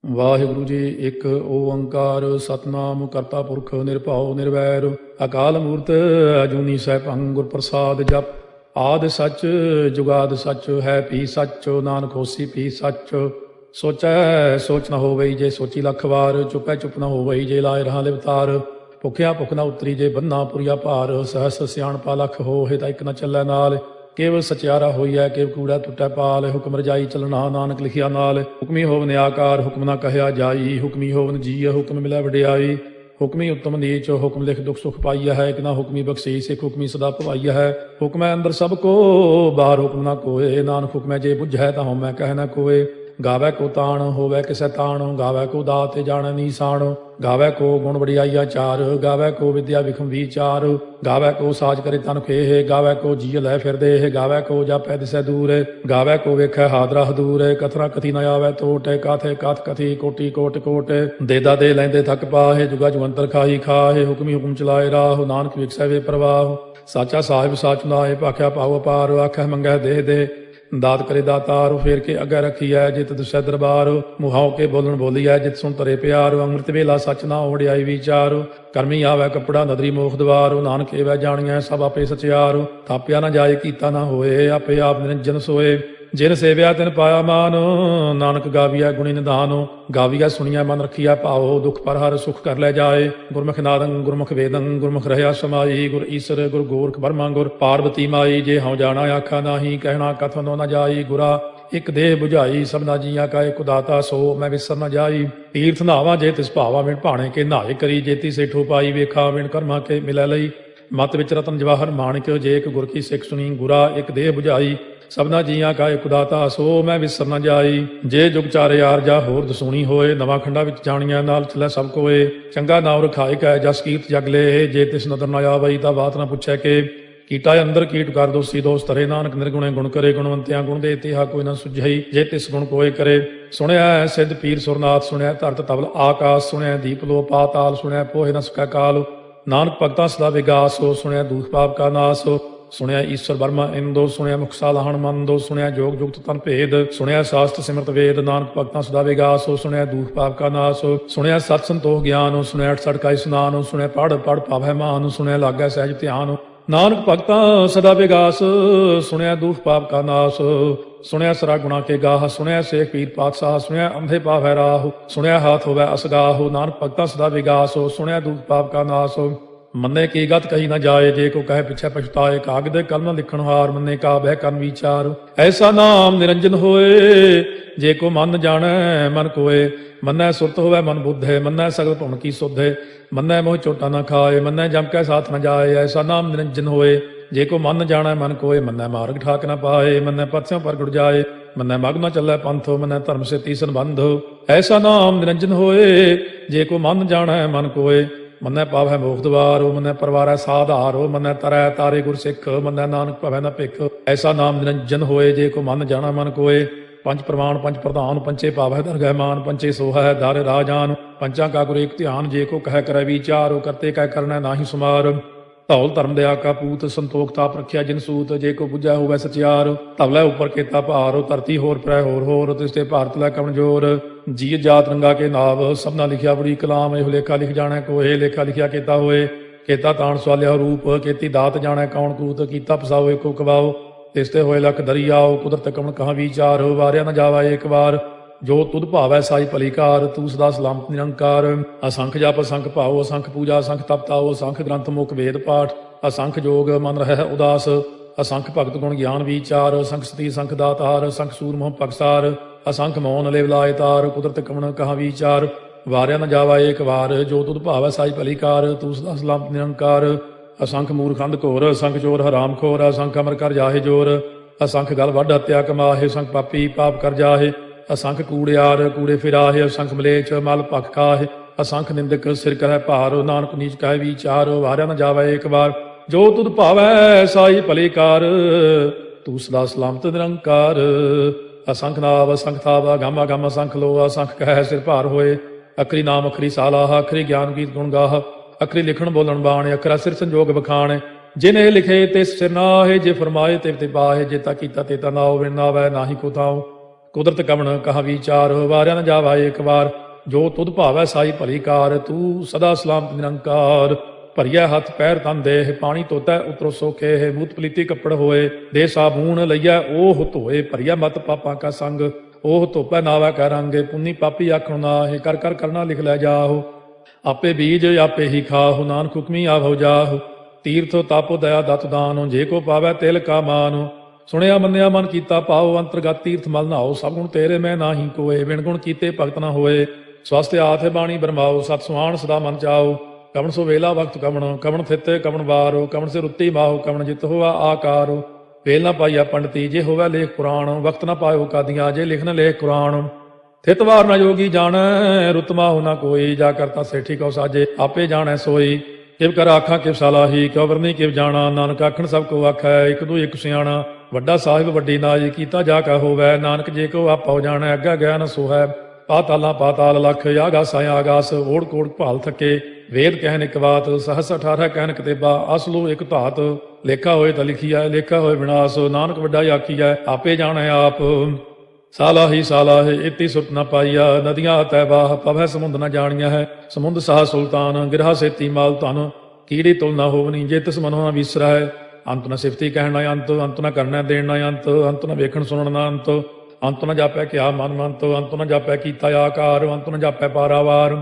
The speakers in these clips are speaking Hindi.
ਵਾਹਿਗੁਰੂ ਜੀ। ਇੱਕ ਓੰਕਾਰ ਸਤਨਾਮ ਕਰਤਾ ਪੁਰਖ ਨਿਰਭਉ ਨਿਰਵੈਰ ਅਕਾਲ ਮੂਰਤ ਅਜੂਨੀ ਸੈਭੰ ਗੁਰ ਪ੍ਰਸਾਦ ਜਪ। ਆਦਿ ਸੱਚ ਜੁਗਾਦ ਸੱਚ ਹੈ ਭੀ ਸੱਚ ਨਾਨਕ ਹੋਸੀ ਭੀ ਸੱਚ। ਸੋਚੈ ਸੋਚ ਨ ਹੋਵਈ ਜੇ ਸੋਚੀ ਲੱਖ ਵਾਰ। ਚੁਪੈ ਚੁਪ ਨ ਹੋਵਈ ਜੇ ਲਾਇ ਰਹਾ ਲਿਵਤਾਰ। ਭੁਖਿਆ ਭੁਖ ਨ ਉਤਰੀ ਜੇ ਬੰਨਾ ਪੁਰੀਆ ਭਾਰ। ਸਹਸ ਸਿਆਣਪਾ ਲੱਖ ਹੋਏ ਤਾਂ ਇੱਕ ਨ ਚੱਲੈ ਨਾਲ। ਕੇਵਲ ਸਚਿਆਰਾ ਹੋਈਐ ਕੇਵ ਕੂੜਾ ਟੁੱਟੈ ਪਾਲ। ਹੁਕਮ ਰਜਾਈ ਚਲਣਾ ਨਾਨਕ ਲਿਖਿਆ ਨਾਲ। ਹੁਕਮੀ ਹੋਵਨ ਆਕਾਰ ਹੁਕਮ ਨਾ ਕਹਿਆ ਜਾਈ। ਹੁਕਮੀ ਹੋਵਨ ਜੀਅ ਹੁਕਮ ਮਿਲੈ ਵਡਿਆਈ। ਹੁਕਮੀ ਉੱਤਮ ਨੀਚ ਹੁਕਮ ਲਿਖ ਦੁਖ ਸੁਖ ਪਾਈਆ ਹੈ। ਇੱਕ ਨਾ ਹੁਕਮੀ ਬਖਸ਼ੀਸ ਇੱਕ ਹੁਕਮੀ ਸਦਾ ਭਵਾਈਆ ਹੈ। ਹੁਕਮੈ ਅੰਦਰ ਸਭ ਕੋ ਬਾਹਰ ਹੁਕਮ ਨਾ ਕੋਏ। ਨਾਨਕ ਹੁਕਮੈ ਜੇ ਬੁਝੈ ਤਾਂ ਹਉਮੈ ਕਹਿ ਨਾ ਕੋਏ। ਗਾਵੈ ਕੋ ਤਾਣ ਹੋਵੈ ਕਿਸੈ ਤਾਣ। ਗਾਵੈ ਕੋ ਦਾਤੇ ਜਾਣੈ ਨੀਸਾਣ। ਗਾਵੈ ਕੋ ਗੁਣ ਵਡਿਆਈਆ ਚਾਰ। ਗਾਵੈ ਕੋ ਵਿਦਿਆ ਵਿਖਮ ਵਿਚਾਰ। ਗਾਵੈ ਕੋ ਸਾਜ ਕਰੇ ਤਨ ਖੇਹ। ਗਾਵੈ ਕੋ ਜੀਅ ਲੈ ਫਿਰਦੇ। ਗਾਵੈ ਕੋ ਜਾਪੈ ਦਿਸੈ ਦੂਰ। ਗਾਵੈ ਕੋ ਵੇਖੈ ਹਾਦਰਾ ਹਦੂਰ। ਕਥਨਾ ਕਥੀ ਨ ਆਵੈ ਟੋਟ। ਕਾਥੇ ਕਥ ਕਥੀ ਕੋਟੀ ਕੋਟ ਕੋਟ। ਦੇਦਾ ਦੇ ਲੈਂਦੇ ਥੱਕ ਪਾਹੇ। ਜੁਗਾ ਜੁਗੰਤਰ ਖਾਹੀ ਖਾਹੇ। ਹੁਕਮੀ ਹੁਕਮ ਚਲਾਏ ਰਾਹ। ਨਾਨਕ ਵਿਖਸੈ ਵੇ ਪ੍ਰਵਾਹ। ਸਾਚਾ ਸਾਹਿਬ ਸਾਚ ਨਾਏ ਭਾਖਿਆ ਪਾਉ ਅਪਾਰ। ਆਖੈ ਮੰਗੈ ਦੇਹ ਦੇ ਦਾਤ ਕਰੇ ਦਾਤਾਰ। ਫੇਰ ਕੇ ਅੱਗੇ ਰਖੀਐ ਜਿਤ ਦੁਸੈ ਦਰਬਾਰ। ਮੁਹਾਉ ਕੇ ਬੋਲਣ ਬੋਲੀਐ ਜਿਤ ਸੁਣ ਤਰੇ ਪਿਆਰ। ਅੰਮ੍ਰਿਤ ਵੇਲਾ ਸਚ ਨਾ ਵਡਿਆਈ ਵਿਚਾਰ। ਕਰਮੀ ਆਵੈ ਕੱਪੜਾ ਨਦਰੀ ਮੋਖ ਦਵਾਰ। ਨਾਨਕ ਏਵੈ ਜਾਣੀਐ ਸਭ ਆਪੇ ਸਚਿਆਰ। ਥਾਪਿਆ ਨਾ ਜਾਏ ਕੀਤਾ ਨਾ ਹੋਏ। ਆਪੇ ਆਪ ਨਿਰੰਜਨ ਸੋਏ। ਜਿਨ ਸੇਵਿਆ ਤਿਨ ਪਾਇਆ ਮਾਨ। ਨਾਨਕ ਗਾਵੀਐ ਗੁਣੀ ਨਿਧਾਨ। ਗਾਵੀਐ ਸੁਣੀਐ ਮਨ ਰਖੀਐ ਭਾਉ। ਦੁਖ ਪਰ ਹਰ ਸੁਖ ਕਰ ਲੈ ਜਾਏ। ਗੁਰਮੁਖ ਨਾਦੰ ਗੁਰਮੁਖ ਵੇਦੰ ਗੁਰਮੁਖ ਰਹਿਆ ਸਮਾਈ। ਗੁਰ ਈਸਰ ਗੁਰ ਗੋਰਖ ਬਰਮਾ ਗੁਰ ਪਾਰਬਤੀ ਮਾਈ। ਜੇ ਹਉ ਜਾਣਾ ਆਖਾ ਨਾਹੀ ਕਹਿਣਾ ਕਥਨੋ ਨ ਜਾਈ। ਗੁਰਾ ਇਕ ਦੇਹ 부ਝਾਈ ਸਭਨਾ ਜੀਆਂ ਕਾ ਇਕ ਦਾਤਾ ਸੋ ਮੈਂ ਵਿਸਰ ਨ ਜਾਈ। ਤੀਰਥ ਨਾਵਾਂ ਜੇ ਤਿਸ ਭਾਵਾ ਵਿਣ ਭਾਣੇ ਕੇ ਨਾਏ ਕਰੀ। ਜੇਤੀ ਸੇਠੋ ਪਾਈ ਵੇਖਾ ਵਿਣ ਕਰਮਾ ਕੇ ਮਿਲੈ ਲਈ। ਮਤ ਵਿੱਚ ਰਤਨ ਜਵਾਹਰ ਮਾਣਿਕ ਜੇ ਇੱਕ ਗੁਰ ਕੀ ਸਿੱਖ ਸੁਣੀ। ਗੁਰਾ ਇਕ ਦੇਹ 부ਝਾਈ ਸਭਨਾ ਜੀਆਂ ਕਾ ਇਕ ਦਾਤਾ ਸੋ ਮੈਂ ਵਿਸਰ ਨ ਜਾਈ। ਜੇ ਜੁਗ ਚਾਰੇ ਆਰ ਜਾ ਹੋਰ ਦਸੂਣੀ ਹੋਏ। ਨਵਾਂ ਖੰਡਾ ਵਿੱਚ ਜਾਣੀਆਂ ਨਾਲ ਚਲੈ ਸਭ ਕੋਏ। ਚੰਗਾ ਨਾਮ ਰਖਾਇ ਕੈ ਜਸ ਕੀਰਤ ਜਗ ਲੇ। ਜੇ ਤਿਸ ਨਦਰ ਨ ਆਵਈ ਤਾਂ ਬਾਤ ਨ ਪੁੱਛੈ ਕੇ। ਕੀਟਾ ਅੰਦਰ ਕੀਟ ਕਰ ਦੋਸੀ ਦੋਸ ਤਰੇ। ਨਾਨਕ ਨਿਰਗੁਣੇ ਗੁਣ ਕਰੇ। ਗੁਣਵੰਤਿਆਂ ਗੁਣ ਦੇ ਤਿਹਾ ਕੋਈ ਨਾ ਸੁਝਈ। ਜੇ ਤਿਸ ਗੁਣ ਕੋਏ ਕਰੇ। ਸੁਣਿਆ ਸਿੱਧ ਪੀਰ ਸੁਰਨਾਥ ਸੁਣਿਆ ਧਰਤ ਤਵਲ ਆਕਾਸ। ਸੁਣਿਆ ਦੀਪ ਲੋ ਪਾਤਾਲ ਸੁਣਿਆ ਪੋਹਿ ਨ ਸਕੈ ਕਾਲ। ਨਾਨਕ ਭਗਤਾਂ ਸਦਾ ਵਿਗਾਸ ਹੋ। ਸੁਣਿਆ ਦੂਖ ਪਾਪ ਕਾ ਨਾਸ। ਸੁਣਿਆ ਈਸ਼ਰ ਬਰਮਾ ਇੰਦੋ। ਸੁਣਿਆ ਮੁਖਸਾ ਲਾਹਣ ਮੰਦੋ। ਸੁਣਿਆ ਜੋਗ ਜੁਗਤ ਤਨ ਭੇਦ। ਸੁਣਿਆ ਸਾਸਤ ਸਿਮਰਤ ਵੇਦ। ਨਾਨਕ ਭਗਤਾਂ ਸਦਾ ਵਿਗਾਸ ਹੋ। ਸੁਣਿਆ ਦੂਖ ਪਾਪ ਕਾ ਨਾਸ। ਸੁਣਿਆ ਸਤ ਸੰਤੋਖ ਗਿਆਨ। ਸੁਣਿਆ 68 ਕਾ ਇਸਨਾਨ। ਸੁਣਿਆ ਪੜ ਪੜ ਪਾਵੈ ਮਾਨ। ਸੁਣਿਆ ਲਾਗੈ ਸਹਿਜ ਧਿਆਨ। ਨਾਨਕ ਭਗਤਾਂ ਸਦਾ ਵਿਗਾਸ। ਸੁਣਿਆ ਦੂਖ ਪਾਪ ਕਾ ਨਾਸ। ਸੁਣਿਆ ਸਰਾ ਗੁਣਾ ਕੇ ਗਾਹ। ਸੁਣਿਆ ਸੇਖ ਪੀਰ ਪਾਤਸ਼ਾਹ। ਸੁਣਿਆ ਅੰਧੇ ਪਾਵੈ ਰਾਹ। ਸੁਣਿਆ ਹਾਥ ਹੋਵੈ ਅਸਗਾਹ। ਨਾਨਕ ਭਗਤਾਂ ਸਦਾ ਵਿਗਾਸ। ਸੁਣਿਆ ਦੂਖ ਪਾਪ ਕਾ ਨਾਸ। ਮੰਨੇ ਕੀ ਗਤ ਕਹੀ ਨਾ ਜਾਏ। ਜੇ ਕੋ ਕਹੇ ਪਿਛੈ ਪਛਤਾਏ। ਕਾਗਦ ਕਲਮ ਲਿਖਣ ਹਾਰ। ਮੰਨੇ ਕਾ ਬਹਿ ਕਰਨ ਵਿਚਾਰ। ਐਸਾ ਨਾਮ ਨਿਰੰਜਨ ਹੋਏ। ਜੇ ਕੋ ਮਨ ਜਾਣੈ ਮਨ ਕੋਏ। ਮੰਨੈ ਸੁਰਤ ਹੋਵੈ ਮਨ ਬੁੱਧੇ। ਮੰਨੈ ਸਗਲ ਭੁਣ ਕੀ ਸੁਧੇ। ਮੰਨੈ ਮੋਹ ਚੋਟਾ ਨਾ ਖਾਏ। ਮੰਨੈ ਜਮ ਕੈ ਸਾਥ ਨ ਜਾਏ। ਐਸਾ ਨਾਮ ਨਿਰੰਜਨ ਹੋਏ। ਜੇ ਕੋ ਮਨ ਜਾਣੈ ਮਨ ਕੋਏ। ਮੰਨੈ ਮਾਰਗ ਠਾਕ ਨ ਪਾਏ। ਮੰਨੈ ਪਥਿਓਂ ਪ੍ਰਗਟ ਜਾਏ। ਮੰਨੈ ਮਗ ਨ ਚੱਲੈ ਪੰਥ। ਮੰਨੈ ਧਰਮ ਸੇ ਤੀਸਨ ਬੰਧ। ਐਸਾ ਨਾਮ ਨਿਰੰਜਨ ਹੋਏ। ਜੇ ਕੋ ਮਨ ਜਾਣੈ ਮਨ ਕੋਏ। ਮੰਨੈ ਪਾਵੈ ਮੋਖ ਦਵਾਰ। ਮੰਨੈ ਪਰਵਾਰੈ ਸਾਧਾਰ। ਮੰਨੈ ਤਰੈ ਤਾਰੇ ਗੁਰ ਸਿੱਖ। ਮੰਨੈ ਨਾਨਕ ਭਵੈ ਨ ਭਿਖ। ਐਸਾ ਨਾਮ ਨਿਰੰਜਨ ਹੋਏ। ਜੇ ਕੋ ਮਨ ਜਾਣਾ ਮਨ ਕੋਏ। ਪੰਜ ਪ੍ਰਮਾਣ ਪੰਜ ਪ੍ਰਧਾਨ। ਪੰਚੇ ਪਾਵੈ ਦਰਗਹਿ ਮਾਨ। ਪੰਚੇ ਸੋਹੈ ਦਰ ਰਾਜਾਨ। ਪੰਚਾਂ ਕਾ ਗੁਰ ਏਕ ਧਿਆਨ। ਜੇ ਕੋ ਕਹਿ ਕਰੈ ਵਿਚਾਰ। ਕਰਤੇ ਕਹਿ ਕਰਨੈ ਨਾਹੀ ਸੁਮਾਰ। ਧੌਲ ਧਰਮ ਦਇਆ ਕਾ ਪੂਤ। ਸੰਤੋਖ ਤਾਪ ਰਖਿਆ ਜਿਨ ਸੂਤ। ਜੇ ਕੋ ਬੁਝੈ ਹੋਵੈ ਸਚਿਆਰ। ਧਵਲੇ ਉੱਪਰ ਕੇਤਾ ਭਾਰ। ਧਰਤੀ ਹੋਰ ਪਰੈ ਹੋਰ ਹੋਰ। ਤਿਸ ਤੇ ਭਾਰਤ ਲੈ ਕਮਜੋਰ। ਜੀ ਜਾਤ ਰੰਗਾ ਕੇ ਨਾਵ। ਸਭਨਾ ਲਿਖਿਆ ਬੜੀ ਕਲਾਮ। ਇਹੋ ਲੇਖਾ ਲਿਖ ਜਾਣੈ ਕੋਏ। ਲੇਖਾ ਲਿਖਿਆ ਕੇਤਾ ਹੋਏ। ਕੇਤਾ ਤਾਣ ਸਵਾਲਿਆ ਰੂਪ। ਕੇਤੀ ਦਾਤ ਜਾਣੈ ਕੌਣ ਕੂਤ। ਕੀਤਾ ਫਸਾਓ ਏਕੋ ਕਵਾਓ। ਤਿਸ ਤੇ ਹੋਏ ਲਖ ਦਰਿਆਓ। ਕੁਦਰਤ ਕਮਣ ਕਹਾਂ ਵਿਚਾਰ। ਵਾਰਿਆ ਨ ਜਾਵਾ ਏਕ ਵਾਰ। ਜੋ ਤੁਧ ਭਾਵੈ ਸਾਈ ਭਲੀਕਾਰ। ਤੂੰ ਸਦਾ ਸਲਾਮਤ ਨਿਰੰਕਾਰ। ਅਸੰਖ ਜਪ ਅਸੰਖ ਭਾਉ। ਅਸੰਖ ਪੂਜਾ ਅਸੰਖ ਤਪ ਤਾਉ। ਅਸੰਖ ਗ੍ਰੰਥ ਮੁਖ ਵੇਦ ਪਾਠ। ਅਸੰਖ ਜੋਗ ਮਨ ਰਹਿ ਉਦਾਸ। ਅਸੰਖ ਭਗਤ ਗੁਣ ਗਿਆਨ ਵਿਚਾਰ। ਅਸੰਖ ਸਤੀ ਅਸੰਖ ਦਾਤਾਰ। ਅਸੰਖ ਸੂਰ ਮੋਹ ਪਗਸਾਰ। ਅਸੰਖ ਮੌਨ ਲਿਵ ਲਾਇ ਤਾਰ। ਕੁਦਰਤ ਕਮਣ ਕਹਾਂ ਵਿਚਾਰ। ਵਾਰਿਆ ਨ ਜਾਵਾ ਏਕ ਵਾਰ। ਜੋ ਤੁਧ ਭਾਵੈ ਸਾਈ ਭਲੀਕਾਰ। ਤੂੰ ਸਦਾ ਸਲਾਮਤ ਨਿਰੰਕਾਰ। ਅਸੰਖ ਮੂਰਖੰਦ ਘੋਰ। ਅਸੰਖ ਚੋਰ ਹਰਾਮ ਖੋਰ। ਅਸੰਖ ਅਮਰ ਕਰ ਜਾਹੇ ਜੋਰ। ਅਸੰਖ ਗਲ ਵੱਢ ਹੱਤਿਆ ਕਮਾਹੇ। ਅਸੰਖ ਪਾਪੀ ਪਾਪ ਕਰ ਜਾਹੇ। ਅਸੰਖ ਕੂੜਿਆਰ ਕੂੜੇ ਫਿਰਾਹੇ। ਅਸੰਖ ਮਲੇਛ ਮਲ ਭਖ ਖਾਹੇ। ਅਸੰਖ ਨਿੰਦਕ ਸਿਰ ਕਰੈ ਭਾਰ। ਨਾਨਕ ਨੀਚ ਕਹਿ ਵਿਚਾਰ। ਵਾਰਿਆ ਨ ਜਾਵੈ ਏਕ ਵਾਰ। ਜੋ ਤੁਧ ਭਾਵੈ ਸਾਈ ਭਲੀਕਾਰ। ਤੂੰ ਸਦਾ ਸਲਾਮਤ ਨਿਰੰਕਾਰ। ਅਸੰਖ ਨਾਵ ਅਸੰਖ ਥਾਵਾ ਗਾਮਾ ਗਾਮ ਅਸੰਖ ਲੋ। ਅਸੰਖ ਕਹਿ ਸਿਰ ਭਾਰ ਹੋਏ। ਅਖਰੀ ਨਾਮ ਅਖਰੀ ਸਾਲਾਹ। ਅਖਰੀ ਗਿਆਨ ਗੀਤ ਗੁਣ ਗਾਹ। ਅਖਰੀ ਲਿਖਣ ਬੋਲਣ ਬਾਣ। ਅਖਰਾ ਸਿਰ ਸੰਜੋਗ ਬਖਾਣ। ਜਿਨੇ ਲਿਖੇ ਤਿਸ ਸਿਰ ਨਾਹੇ। ਜੇ ਫਰਮਾਏ ਤੇ ਪਾਹੇ। ਜੇ ਤਾ ਕੀਤਾ ਤੇ ਤਾ ਨਾਉ। ਵਿਣ ਨਾਵੈ ਨਾਹੀ ਕੋ ਥਾਉ। ਕੁਦਰਤ ਕਵਣ ਕਹਾ ਵਿਚਾਰ, ਵਾਰਿਆ ਨ ਜਾਵਾ ਏਕ ਵਾਰ। ਜੋ ਤੁਧ ਭਾਵੈ ਸਾਈ ਭਲੀ ਕਾਰ, ਤੂੰ ਸਦਾ ਸਲਾਮਤ ਨਿਰੰਕਾਰ। ਭਰੀਐ ਹੱਥ ਪੈਰ ਤਨ ਦੇਹ, ਪਾਣੀ ਧੋਤੈ ਉਤਰੋ ਸੋਖੇ। ਬੂਤ ਪਲੀਤੀ ਕੱਪੜ ਹੋਏ, ਦੇ ਸਾਬੂਨ ਲਈਐ ਓਹ ਧੋਏ। ਭਰੀਐ ਮਤ ਪਾਪਾਂ ਕਾ ਸੰਗ, ਓਹ ਧੋਪੈ ਨਾਵੈ ਕੈ ਰੰਗ। ਪੁੰਨੀ ਪਾਪੀ ਆਖਣ ਨਾਹਿ, ਕਰ ਕਰ ਕਰਨਾ ਲਿਖ ਲੈ ਜਾਹੁ। ਆਪੇ ਬੀਜ ਆਪੇ ਹੀ ਖਾਹੁ, ਨਾਨਕ ਹੁਕਮੀ ਆਭਉ ਜਾਹੁ। ਤੀਰਥ ਤਪ ਦਇਆ ਦਤ ਦਾਨ, ਜੇ ਕੋ ਪਾਵੈ ਤਿਲ ਕਾ ਮਾਨ। ਸੁਣਿਆ ਮੰਨਿਆ ਮਨ ਕੀਤਾ ਪਾਉ, ਅੰਤਰਗਤ ਤੀਰਥ ਮਲ ਨਹਾਉ। ਸਭ ਗੁਣ ਤੇਰੇ ਮੈਂ ਨਾਹੀ ਕੋਏ, ਬਿਨ ਗੁਣ ਕੀਤੇ ਭਗਤ ਨ ਹੋਏ। ਸਵਸਤ ਆਥ ਬਾਣੀ ਬਰਮਾਓ, ਸਤ ਸੁਹਾਣ ਸਦਾ ਮਨ ਚਾਓ। ਕਵਣ ਸੋ ਵੇਲਾ ਵਕਤ ਕਵਣ, ਕਵਣ ਥਿਤ ਕਵਣ ਵਾਰੋ। ਕਵਣ ਸੇ ਰੁੱਤੀ ਮਾਹੋ, ਕਵਣ ਜਿਤ ਹੋਆ ਆਕਾਰੋ। ਵੇਲ ਨਾ ਪਾਈਆ ਪੰਡਤੀ, ਜੇ ਹੋਵੇ ਲੇਖ ਪੁਰਾਣ। ਵਕਤ ਨਾ ਪਾਇਓ ਕਾਦੀਆਂ, ਜੇ ਲਿਖਨ ਲੇਖ ਕੁਰਾਨ। ਥਿਤ ਵਾਰ ਨਾ ਜੋਗੀ ਜਾਣੈ, ਰੁਤ ਮਾਹੋ ਨਾ ਕੋਈ। ਜਾ ਕਰਤਾ ਸੇਠੀ ਕਉ ਸਾਜੇ, ਆਪੇ ਜਾਣੈ ਸੋਈ। ਕਿਵ ਕਰ ਆਖਾਂ ਕਿਵ ਸਲਾਹੀ, ਕਿਉ ਵਰਨੀ ਕਿਵ ਜਾਣਾ। ਨਾਨਕ ਆਖਣ ਸਭ ਕੋ ਆਖੈ, ਇਕ ਦੂ ਇਕ ਸਿਆਣਾ। ਵੱਡਾ ਸਾਹਿਬ ਵੱਡੀ ਨਾਜ, ਕੀਤਾ ਜਾ ਕਾ ਹੋਵੈ। ਨਾਨਕ ਜੇ ਕੋ ਆਪਉ ਜਾਣੈ, ਅੱਗਾ ਗਿਆ ਨ ਸੋਹੈ। ਪਾਤਾਲਾਂ ਪਾਤਾਲ ਲਖ, ਆਗਾਸਾਂ ਆਗਾਸ। ਓੜ ਕੋੜ ਭਾਲ ਥਕੇ, ਵੇਦ ਕਹਿਨ ਇਕ ਬਾਤ। ਸਹਸ 18 ਕਹਿਨ ਕਤੇਬਾ, ਅਸਲੋ ਇਕ ਧਾਤ। ਲੇਖਾ ਹੋਏ ਤਾਂ ਲਿਖੀਐ, ਲੇਖਾ ਹੋਏ ਵਿਨਾਸ਼। ਨਾਨਕ ਵੱਡਾ ਆਖੀਐ, ਆਪੇ ਜਾਣੈ ਆਪ। ਸਾਲਾਹੀ ਸਾਲਾਹੇ, ਇਤੀ ਸੁਰਤ ਨ ਪਾਈਆ। ਨਦੀਆਂ ਤੈ ਬਾਹ, ਪਵੈ ਸਮੁੰਦ ਨ ਜਾਣੀਆ ਹੈ। ਸਮੁੰਦ ਸਾਹ ਸੁਲਤਾਨ, ਗਿਰਹਾ ਸੇਤੀ ਮਾਲ ਧਨ। ਕੀੜੀ ਤੁਲ ਨ ਹੋਵਨੀ, ਜੇ ਤਿਸ ਮਨੋ ਨ ਵਿਸਰੈ। ਅੰਤ ਨ ਸਿਫਤੀ ਕਹਿਣ ਨ ਅੰਤ, ਅੰਤ ਨ ਕਰਨੈ ਦੇਣ ਨ ਅੰਤ। ਅੰਤ ਨ ਵੇਖਣ ਸੁਣਨ ਨ ਅੰਤ, ਅੰਤ ਨ ਜਾਪੈ ਕਿਆ ਮਨ ਮੰਤ। ਅੰਤ ਨ ਜਾਪੈ ਕੀਤਾ ਆਕਾਰ, ਅੰਤ ਨ ਜਾਪੈ ਪਾਰਾਵਾਰ।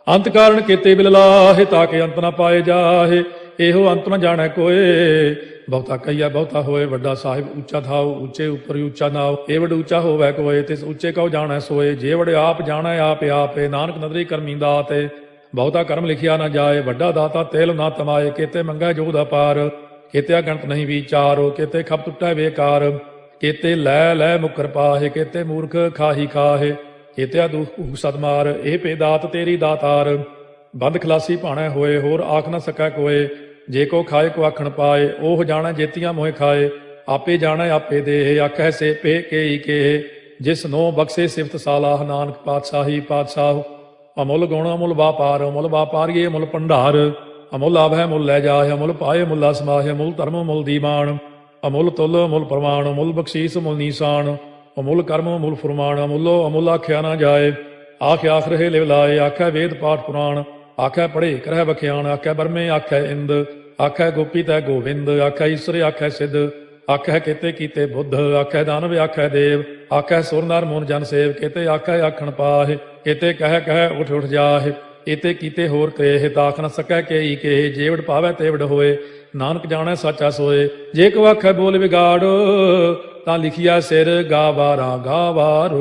ਅੰਤ ਕਾਰਨ ਕੀਤੇ ਬਿਲ ਲਾਹੇ, ਤਾਕੇ ਅੰਤ ਨ ਪਾਏ ਜਾਹੇ। ਇਹੋ ਅੰਤ ਨ ਜਾਣੈ ਕੋਏ, ਬਹੁਤਾ ਕਹੀਆ ਬਹੁਤਾ ਹੋਏ। ਵੱਡਾ ਸਾਹਿਬ ਉੱਚਾ ਥਾਉ, ਉੱਚੇ ਉੱਪਰ ਉੱਚਾ ਨਾਉ। ਇਹ ਵਡ ਉੱਚਾ ਹੋਵੈ ਕੋਏ, ਤਿਸ ਉੱਚੇ ਕਉ ਜਾਣੈ ਸੋਏ। ਜੇ ਵਡ ਆਪ ਜਾਣੈ ਆਪੇ ਆਪੇ, ਨਾਨਕ ਨਦਰੀ ਕਰਮੀ ਦਾਤੇ। ਬਹੁਤਾ ਕਰਮ ਲਿਖਿਆ ਨਾ ਜਾਏ, ਵੱਡਾ ਦਾਤਾ ਤੇਲ ਨਾ ਤਮਾਏ। ਕੀਤੇ ਮੰਗੈ ਜੋਧ ਅਪਾਰ, ਕੀਤੇ ਅਗਣਤ ਨਹੀਂ ਵਿਚਾਰ। ਕੀਤੇ ਖਪ ਟੁੱਟੈ ਬੇਕਾਰ, ਕੀਤੇ ਲੈ ਲੈ ਮੁਕਰ ਪਾਹੇ। ਕੀਤੇ ਮੂਰਖ ਖਾਹੀ ਖਾਹੇ, ਕੀਤਿਆ ਦੁਖ ਭੂਖ ਸਦਮਾਰ। ਇਹ ਪੇ ਦਾਤ ਤੇਰੀ ਦਾਤਾਰ, ਬੰਦ ਖਲਾਸੀ ਭਾਣੈ ਹੋਏ। ਹੋਰ ਆਖ ਨ ਸਕੈ ਕੋਏ, ਜੇ ਕੋ ਖਾਏ ਕੋ ਆਖਣ ਪਾਏ। ਉਹ ਜਾਣੈ ਜੇਤੀਆਂ ਮੋਹਿ ਖਾਏ, ਆਪੇ ਜਾਣੈ ਆਪੇ ਦੇਹ। ਆਖੈ ਸੇ ਪੇ ਕੇਈ ਕੇ, ਜਿਸ ਨੋ ਬਖਸ਼ੇ ਸਿਫਤ ਸਾਲਾਹ। ਨਾਨਕ ਪਾਤਸ਼ਾਹੀ ਪਾਤਸ਼ਾਹ, ਅਮੁੱਲ ਗੁਣ ਅਮੁੱਲ ਵਾਪਾਰ। ਅਮੁੱਲ ਵਾਪਾਰੀਏ ਅਮੁੱਲ ਭੰਡਾਰ। ਅਮੁੱਲ ਆਵੈ ਮੁੱਲ ਲੈ ਜਾਏ, ਅਮੁੱਲ ਪਾਏ ਮੁੱਲਾ ਸਮਾਹੇ। ਅਮੁੱਲ ਧਰਮ ਮੁੱਲ ਦੀਵਾਨ, ਅਮੁੱਲ ਤੁਲ ਅਮੁੱਲ ਪ੍ਰਮਾਣ। ਅਮੁੱਲ ਬਖਸ਼ੀਸ ਅਮੁੱਲ ਨੀਸਾਨ, ਅਮੁੱਲ ਕਰਮ ਅਮੁੱਲ ਫੁਰਮਾਨ। ਅਮੁੱਲੋ ਅਮੁੱਲ ਆਖਿਆ ਨਾ ਜਾਏ, ਆਖ ਆਖ ਰਹੇ ਲਿਵ ਲਾਏ। ਆਖੈ ਵੇਦ ਪਾਠ ਪੁਰਾਣ, ਆਖੈ ਪੜ੍ਹੇ ਕਰਹਿ ਵਖਿਆਣ। ਆਖੈ ਬਰਮੇ ਆਖੈ ਇੰਦ, ਆਖੈ ਗੋਪੀ ਤੈ ਗੋਵਿੰਦ। ਆਖੈ ਈਸਰ ਆਖੈ ਸਿੱਧ, ਆਖੈ ਕੀਤੇ ਕੀਤੇ ਬੁੱਧ। ਆਖੈ ਦਾਨਵ ਆਖੈ ਦੇਵ, ਆਖੈ ਸੁਰ ਨਰ ਮੂਨ ਜਨ ਸੇਵ। ਕੀਤੇ ਆਖੈ ਆਖਣ ਪਾਹੇ, ਕੀਤੇ ਕਹਿ ਕਹਿ ਉਠ ਉਠ ਜਾਹੇ। ਇਤੇ ਕੀਤੇ ਹੋਰ ਕਰੇ, ਤਾਖ ਨ ਸਕੈ ਕੇਈ ਕੇ। ਜੇਵੜ ਪਾਵੈ ਤੇਵੜ ਹੋਏ, ਨਾਨਕ ਜਾਣੈ ਸਾਚਾ ਸੋਏ। ਜੇ ਕੋ ਆਖੈ ਬੋਲ ਵਿਗਾੜ, ਤਾਂ ਲਿਖਿਆ ਸਿਰ ਗਾਵਾਰਾ ਗਾਵਾਰ।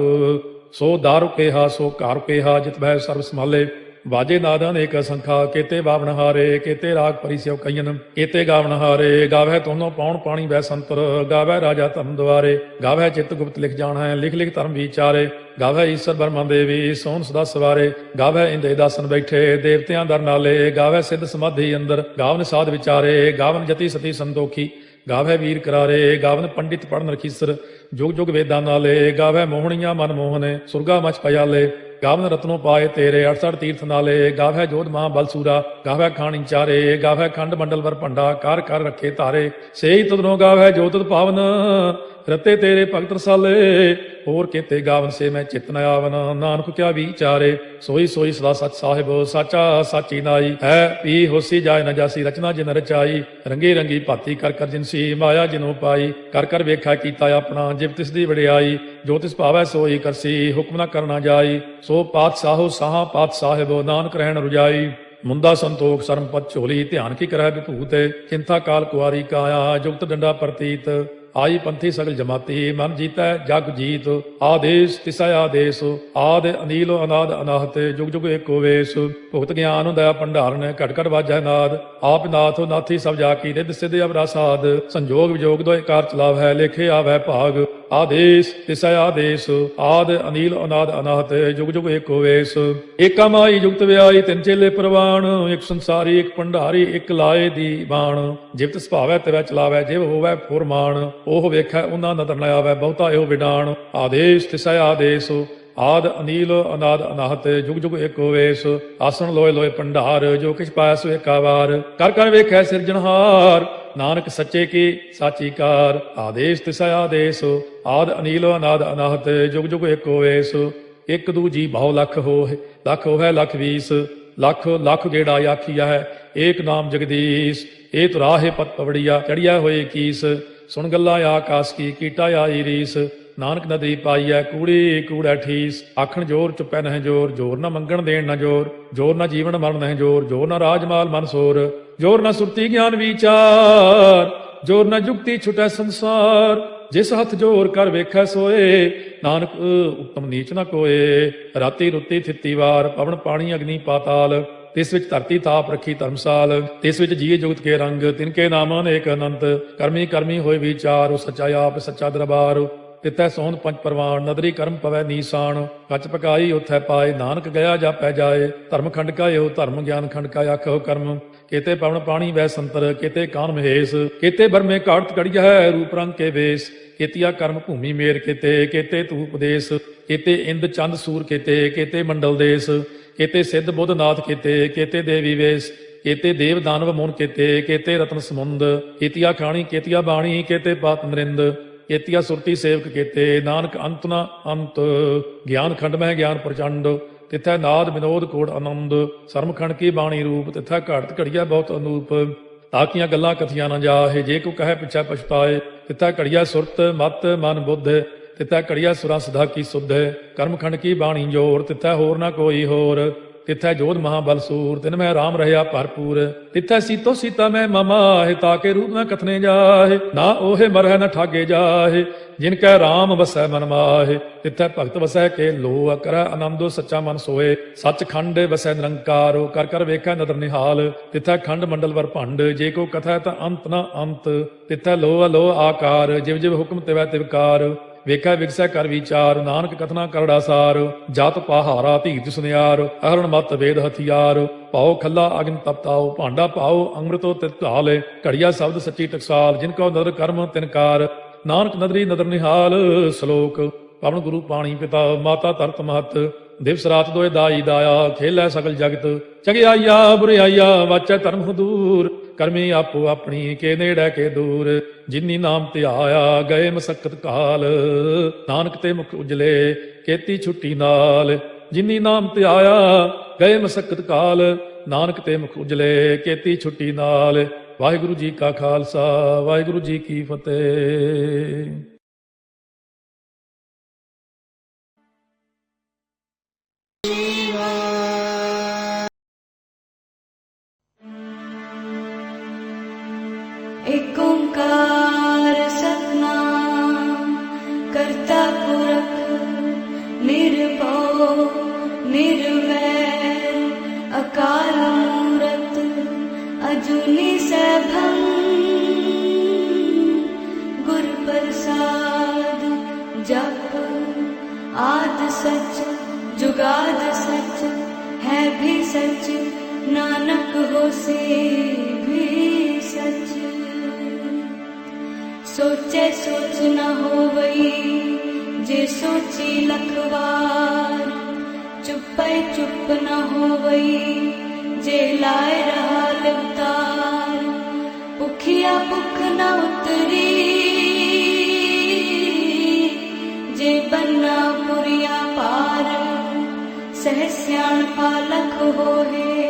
ਸੋ ਦਾਰੂ ਕੇਹਾ ਸੋ ਘਰ ਕੇਹਾ, ਜਿਤ ਭੈ ਸਰਬ ਸੰਭਾਲੇ। ਵਾਜੇ ਨਾਦ ਅਨੇਕ ਸੰਖਾ, ਕੀਤੇ ਬਾਵਨ ਹਾਰੇ। ਕੀਤੇ ਰਾਗ ਪਰੀ ਸਿਉ ਕਈਨ, ਕੀਤੇ ਗਾਵਨ ਹਾਰੇ। ਗਾਵੈ ਤੋਨੋ ਪਾਉਣ ਪਾਣੀ ਵੈ ਸੰਤਰ, ਗਾਵੈ ਰਾਜਾ ਧਰਮ ਦੁਆਰੇ। ਗਾਵੈ ਚਿਤ ਗੁਪਤ ਲਿਖ ਜਾਣੈ, ਲਿਖ ਲਿਖ ਧਰਮ ਵਿਚਾਰੇ। ਗਾਵੈ ਈਸਰ ਬਰਮਾ ਦੇਵੀ, ਸੋਹਣ ਸਦਾ ਸਵਾਰੇ। ਗਾਵੈ ਇੰਦੇ ਦਾਸਨ ਬੈਠੇ, ਦੇਵਤਿਆਂ ਦਰ ਨਾਲੇ। ਗਾਵੈ ਸਿੱਧ ਸਮਾਧੀ ਅੰਦਰ, ਗਾਵਨ ਸਾਧ ਵਿਚਾਰੇ। ਗਾਵਨ ਜਤੀ ਸਤੀ ਸੰਤੋਖੀ, ਗਾਵੈ ਵੀਰ ਕਰਾਰੇ। ਗਾਵਨ ਪੰਡਿਤ ਪੜਨ ਰਖੀਸਰ, ਜੁਗ ਜੁਗ ਵੇਦਾਂ ਨਾਲੇ। ਗਾਵੈ ਮੋਹਣੀਆਂ ਮਨ ਮੋਹਨੇ, ਸੁਰਗਾ ਮਚ ਪਿਆਲੇ। ਗਾਵਨ ਰਤਨੋ ਪਾਏ ਤੇਰੇ, 68 ਤੀਰਥ ਨਾਲੇ। ਗਾਵੈ ਜੋਧ ਮਹਾ ਬਲਸੂਰਾ, ਗਾਵੈ ਖਾਣੀ ਚਾਰੇ। ਗਾਵੈ ਖੰਡ ਮੰਡਲ ਵਰ ਭੰਡਾ, ਕਰ ਕਰ ਰੱਖੇ ਧਾਰੇ। ਸੇਈ ਤੁਧਨੋ ਗਾਵੈ ਜੋ ਤੁਧ ਪਾਵਨ, ਰਤੇ ਤੇਰੇ ਭਗਤ ਰਸਾਲੇ। ਹੋਰ ਕੀਤੇ ਗਾਵਨ ਸੇ ਮੈਂ ਚਿਤ ਨ ਆਵਨ, ਨਾਨਕ ਕਿਆ ਵਿਚਾਰੇ। ਸੋਈ ਸੋਈ ਸਦਾ ਸਚ ਸਾਹਿਬ, ਸਾਚਾ ਸਾਚੀ ਨਾਈ। ਹੈ ਪੀ ਹੋਸੀ ਜਾਏ ਨ ਜਾਸੀ, ਰਚਨਾ ਜਿਨ ਰਚਾਈ। ਰੰਗੀ ਰੰਗੀ ਭਾਤੀ ਕਰ ਕਰ ਜਿਨਸੀ, ਮਾਇਆ ਜਿਨੋ ਪਾਈ। ਕਰ ਕਰ ਵੇਖਾ ਕੀਤਾ ਆਪਣਾ, ਜਿਵ ਤਿਸ ਦੀ ਵਡਿਆਈ। ਜੋ ਤਿਸ ਭਾਵੈ ਸੋਈ ਕਰਸੀ, ਹੁਕਮ ਨ ਕਰਨਾ ਜਾਈ। ਸੋ ਪਾਤਸ਼ਾਹੋ ਸਾਹਾ ਪਾਤਸ਼ਾਹਿਬ, ਨਾਨਕ ਰਹਿਣ ਰੁਜਾਈ। ਮੁੰਦਾ ਸੰਤੋਖ ਸਰਮ ਪਦ ਝੋਲੀ, ਧਿਆਨ ਕੀ ਕਰੈ ਵਿਭੂਤ। ਕਿੰਥਾ ਕਾਲ ਕੁਆਰੀ ਕਾਇਆ, ਜੁਗਤ ਡੰਡਾ ਪ੍ਰਤੀਤ। ਆਈ ਪੰਥੀ ਸਗਲ ਜਮਾਤੀ, ਮਨ ਜੀਤੈ ਜਗ ਜੀਤ। ਆਦੇਸ਼ ਤਿਸੈ ਆਦੇਸ਼, ਆਦ ਅਨੀਲ ਅਨਾਦ ਅਨਾਹਤ। ਜੁਗ ਜੁਗ ਏਕੋ ਵੇਸ, ਭੁਗਤ ਗਿਆਨ ਦਇਆ ਭੰਡਾਰਨ। ਘਟ ਘਟ ਵਾਜੈ ਨਾਦ, ਆਪ ਨਾਥ ਨਾਥੀ ਸਭ ਜਾ ਕੀ। ਰਿੱਧ ਸਿੱਧ ਅਵਰਾ ਸਾਧ, ਸੰਜੋਗ ਵਿਜੋਗ ਦੋਇ ਕਾਰ ਚਲਾਵੈ। ਲੇਖੇ ਆਵੈ ਭਾਗ, ਆਦੇਸ਼ ਤਿਸੈ ਆਦੇਸ਼। ਆਦ ਅਨੀਲ ਅਨਾਦ ਅਨਾਹਤ, ਜੁਗ ਜੁਗ ਏਕੋ ਵੇਸ। ਏਕਾ ਮਾਈ ਜੁਗਤ ਵਿਆਈ, ਤਿੰਨ ਚੇਲੇ ਪ੍ਰਵਾਨ। ਇੱਕ ਸੰਸਾਰੀ ਇੱਕ ਭੰਡਾਰੀ, ਇੱਕ ਲਾਏ ਦੀ ਬਾਣ। ਜਿਵ ਤਿਸ ਭਾਵੈ ਤਿਵੈ ਚਲਾਵੈ, ਜਿਵ ਹੋਵੈ ਫੁਰਮਾਨ। ਉਹ ਵੇਖੈ ਉਹਨਾਂ ਨਦਰ ਨ ਆਵੈ, ਬਹੁਤਾ ਇਹੋ ਵਿਡਾਣ। ਆਦੇਸ਼ ਤਿਸੈ ਆਦੇਸ਼, ਆਦ ਅਨੀਲ ਅਨਾਦ ਅਨਾਹਤ। ਜੁਗ ਜੁਗ ਏਕੋ ਵੇਸ, ਆਸਣ ਲੋਏ ਲੋਏ ਭੰਡਾਰ। ਜੋ ਕਿਛ ਪਾਇਆ ਸੋ ਏਕਾ ਵਾਰ। ਕਰ ਕਰ ਵੇਖੈ ਸਿਰਜਣਹਾਰ, नानक सच्चे की साची कार। आदेश तिसै आदेश, आद अनील अनाद अनाहत, जुग जुग एको वेस। एक दूजी भाव लख होए लख बीस, लख लख गेड़ा आखिया है, एक नाम जगदीश। ए तो राहे पत पवड़िया, चढ़िया होए कीस। सुन गल्ला आकाश की, कीटा आई रीस। नानक नदरी पाई है, कूड़ी कूड़ा ठीस। आखण जोर चुपै नह जोर, जोर न मंगण देण न जोर। जोर न जीवन मरण नह जोर, जोर न राजमाल मन सोर। जोर न सुरती ज्ञान विचार, जोर न जुगती छुटै संसार। जिस हथ जोर कर वेखै सोए, नानक उत्तम नीच न कोए। राती रुती थित्ती वार, पवन पानी अग्नि पाताल। तिस विच धरती ताप रखी धर्मसाल। तिस विच जीए जुगत के रंग, तिनके नाम अनेक अनंत। करमी करमी होए विचार, सच्चा आप सच्चा दरबार। तिथै सोहन पंच परवान, नदरी कर्म पवै नीसाण। कच पकाई उथै पाए, नानक गया जापै जाए। धर्म खंड का यो धर्म, ज्ञान खंड का आखो कर्म। केते पवन पानी वै संतर, केते कान महेश। केते बरमे काटत कड़िया है, रूप रंग के वेश। केतिया कर्म भूमि मेर केते, केते तू उपदेश। केते इंद चंद सूर केते, केते मंडल देश। केते सिद्ध बुद्ध नाथ केते, केते देवी वेश। केते देव दानव मुन केते, केते रत्न समुंद। केतिया खाणी केतिया बाणी, केते पात मरिंद। केतिया सुरती सेवक केते, नानक अंत न अंत। ज्ञान खंड में ज्ञान प्रचंड, तिथै नाद विनोद कोड़ आनंद। सरम खंड की बाणी रूप, तिथै घाटत घड़िया बहुत अनूप। ताकियां गल्लां कथियां न जाहे, जे को कहे पिछै पछताए। तिथै घड़िया सुरत मत मन बुद्ध, तिथै घड़िया सुरा सदा की सुध। कर्म खंड की बाणी जोर, तिथै होर न कोई होर। तिथै जोध महाबल सूर, तिन में राम रहया भरपूर। तिथै सीतो सीता में ममाहे, ताके रूप न कथने जाहे। ना ओहे मरह न ठागे जाहे, जिनकै राम वसै मन माहे। तिथै भगत वसै के लो, करੈ आनंदो सच्चा मन सोए। सच खंड वसै निरंकार, कर कर वेखै नदर निहाल। तिथै खंड मंडल वर भंड, जे को कथै त अंत न अंत। तिथै लो अलो आकार, जिव जिव हुक्म तिवै तिवकार। ਵੇਖੈ ਵਿਗਸੈ ਕਰ ਵਿਚਾਰ, ਨਾਨਕ ਕਥਨਾ ਕਰੜਾ ਸਾਰ। ਜਤ ਪਹਾਰਾ ਧੀਰਜ ਸੁਨਿਆਰ, ਅਹਰਣ ਮਤ ਵੇਦ ਹਥਿਆਰ। ਭਾਉ ਖੱਲਾ ਅਗਨ ਤਪਤਾਉ, ਭਾਂਡਾ ਭਾਉ ਅੰਮ੍ਰਿਤੋ ਤਿਤ ਧਾਲ। ਘੜੀਆ ਸ਼ਬਦ ਸੱਚੀ ਟਕਸਾਲ, ਜਿਨ ਕੋ ਨਦਰ ਕਰਮ ਤਿਨਕਾਰ। ਨਾਨਕ ਨਦਰੀ ਨਦਰ ਨਿਹਾਲ। ਸ਼ਲੋਕ ਪਵਨ ਗੁਰੂ ਪਾਣੀ ਪਿਤਾ, ਮਾਤਾ ਧਰਤ ਮਹਤ। ਦਿਵਸ ਰਾਤ ਦੋਇ ਦਾਈ ਦਾਇਆ, ਖੇਲੈ ਸਗਲ ਜਗਤ। ਚੰਗਿਆਈਆ ਬੁਰਿਆਈਆ, ਵਾਚੈ ਧਰਮ ਹਦੂਰ। ਕਰਮੀ ਆਪੋ ਆਪਣੀ, ਕੇ ਨੇੜੇ ਕੇ ਦੂਰ। ਜਿਨੀ ਨਾਮ ਧਿਆਇਆ, ਗਏ ਮਸਕਤ ਕਾਲ। ਨਾਨਕ ਤੇ ਮੁਖ ਉਜਲੇ, ਕੀਤੀ ਛੁੱਟੀ ਨਾਲ। ਜਿਨੀ ਨਾਮ ਧਿਆਇਆ, ਗਏ ਮਸਕਤ ਕਾਲ। ਨਾਨਕ ਤੇ ਮੁਖ ਉਜਲੇ, ਕੀਤੀ ਛੁੱਟੀ ਨਾਲ। ਵਾਹਿਗੁਰੂ ਜੀ ਕਾ ਖਾਲਸਾ, ਵਾਹਿਗੁਰੂ ਜੀ ਕੀ ਫਤਿਹ। एक ओंकार सतनाम करता पुरख निर्भव निर्वैर अकाल मूरत अजूनी सैभं गुर प्रसाद जप आद सच जुगाद सच है भी सच नानक होसे भी सच। सोचे सोच न होवई जे सोची लखवार। चुपै चुप न होवई जे लाए रहा लिवतार। भुखिया भुख न उतरी जे बन्ना पुरिया पार। सह सियाण पालक होए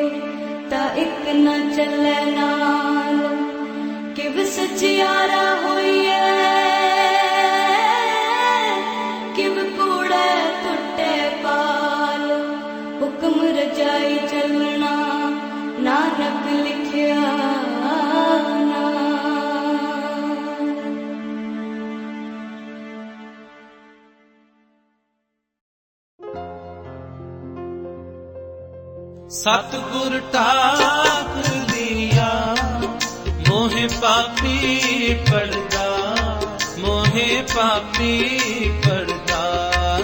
ता इक न चलै नाल। किव सचियारा होइए किव कूड़े टुटे पाल। हुक्म रजाई चलना नानक लिखिया सतगुर ठाक लिया मोहे पापी पड़दा। मोहे पापी पड़दा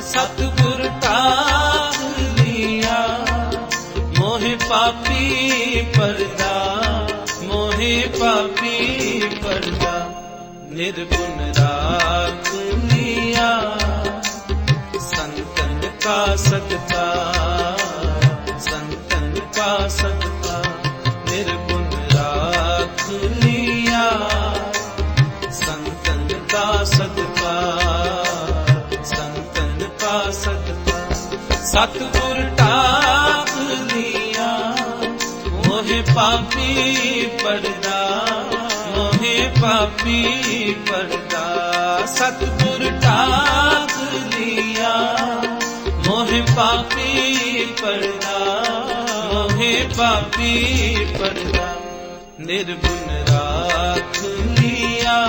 सतगुर ठाक लिया। मोहे पापी पड़दा मोहे पापी पड़दा। निर्गुण राख लिया संतन का सत्कार। संतन का सत्कार निर्गुण राख लिया। सतगुर टाक लिया मोहे पापी पड़दा मोहे पापी पड़दा सतगुर टाक लिया मोहे पापी पड़दा मोहे पापी पड़दा निर्गुण राख लिया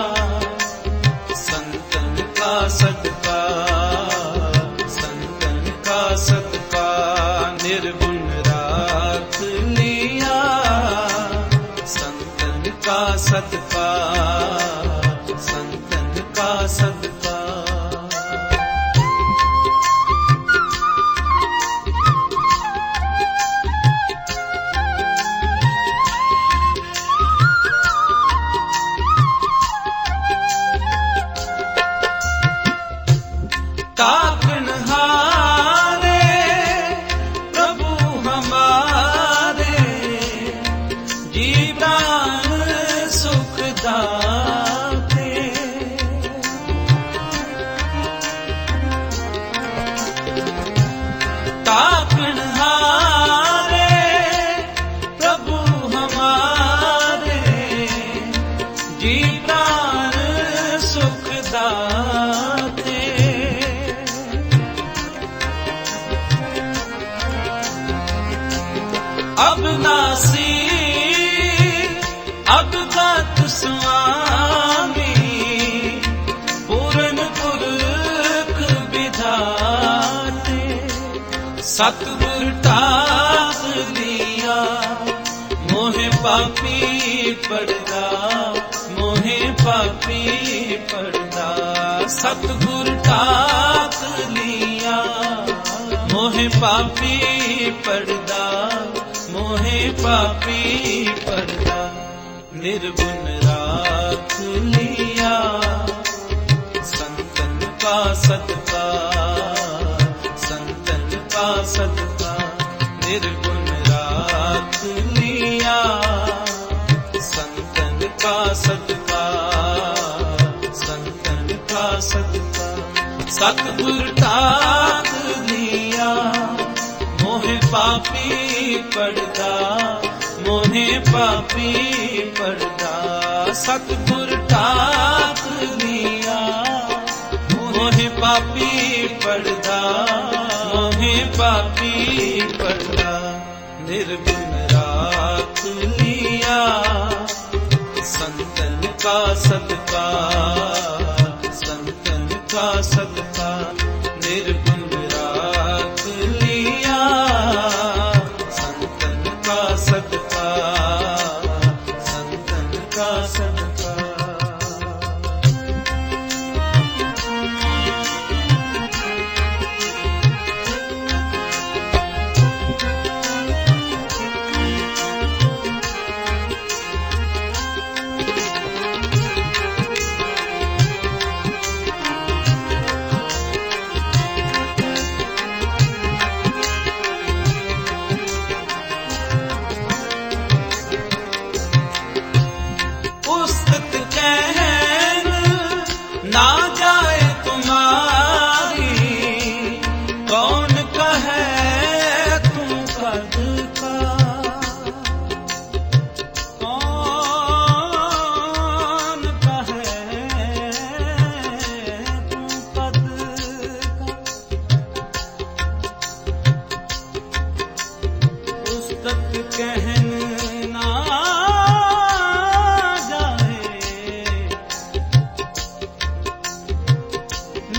संतन का सदका संतन का सदका निर्गुण राख लिया संतन का सदका संतन का सदका ताकन हारे प्रभु हमारे जी प्राण सुख दाते ताकन हारे प्रभु हमारे जी प्राण सुख दाते अविनाशी अवगत स्वामी पूर्ण पुरख विधाते सतगुर टाक लिया मोहे पापी पड़दा मोहे पापी पड़दा सतगुर टाक लिया मोहे पापी पड़दा मोहे पापी पड़दा निर्गुण राख लिया संतन का सदका संतन का सदका निर्गुण राख लिया संतन का सदका संतन का सदका सतगुर टाक लिया मोहे पापी पड़दा मोहे पापी पड़दा सतगुर टाक लिया मोहे पापी पड़दा मोहे पापी पड़दा निर्गुण राख लिया संतन का सदका संतन का सदका निर्गुण राख लिया संतन का सदका संतन का सदका ना जाए तुम्हारी कौन कहे तुम कद का कौन कहे तुम कद का पुस्तक कहना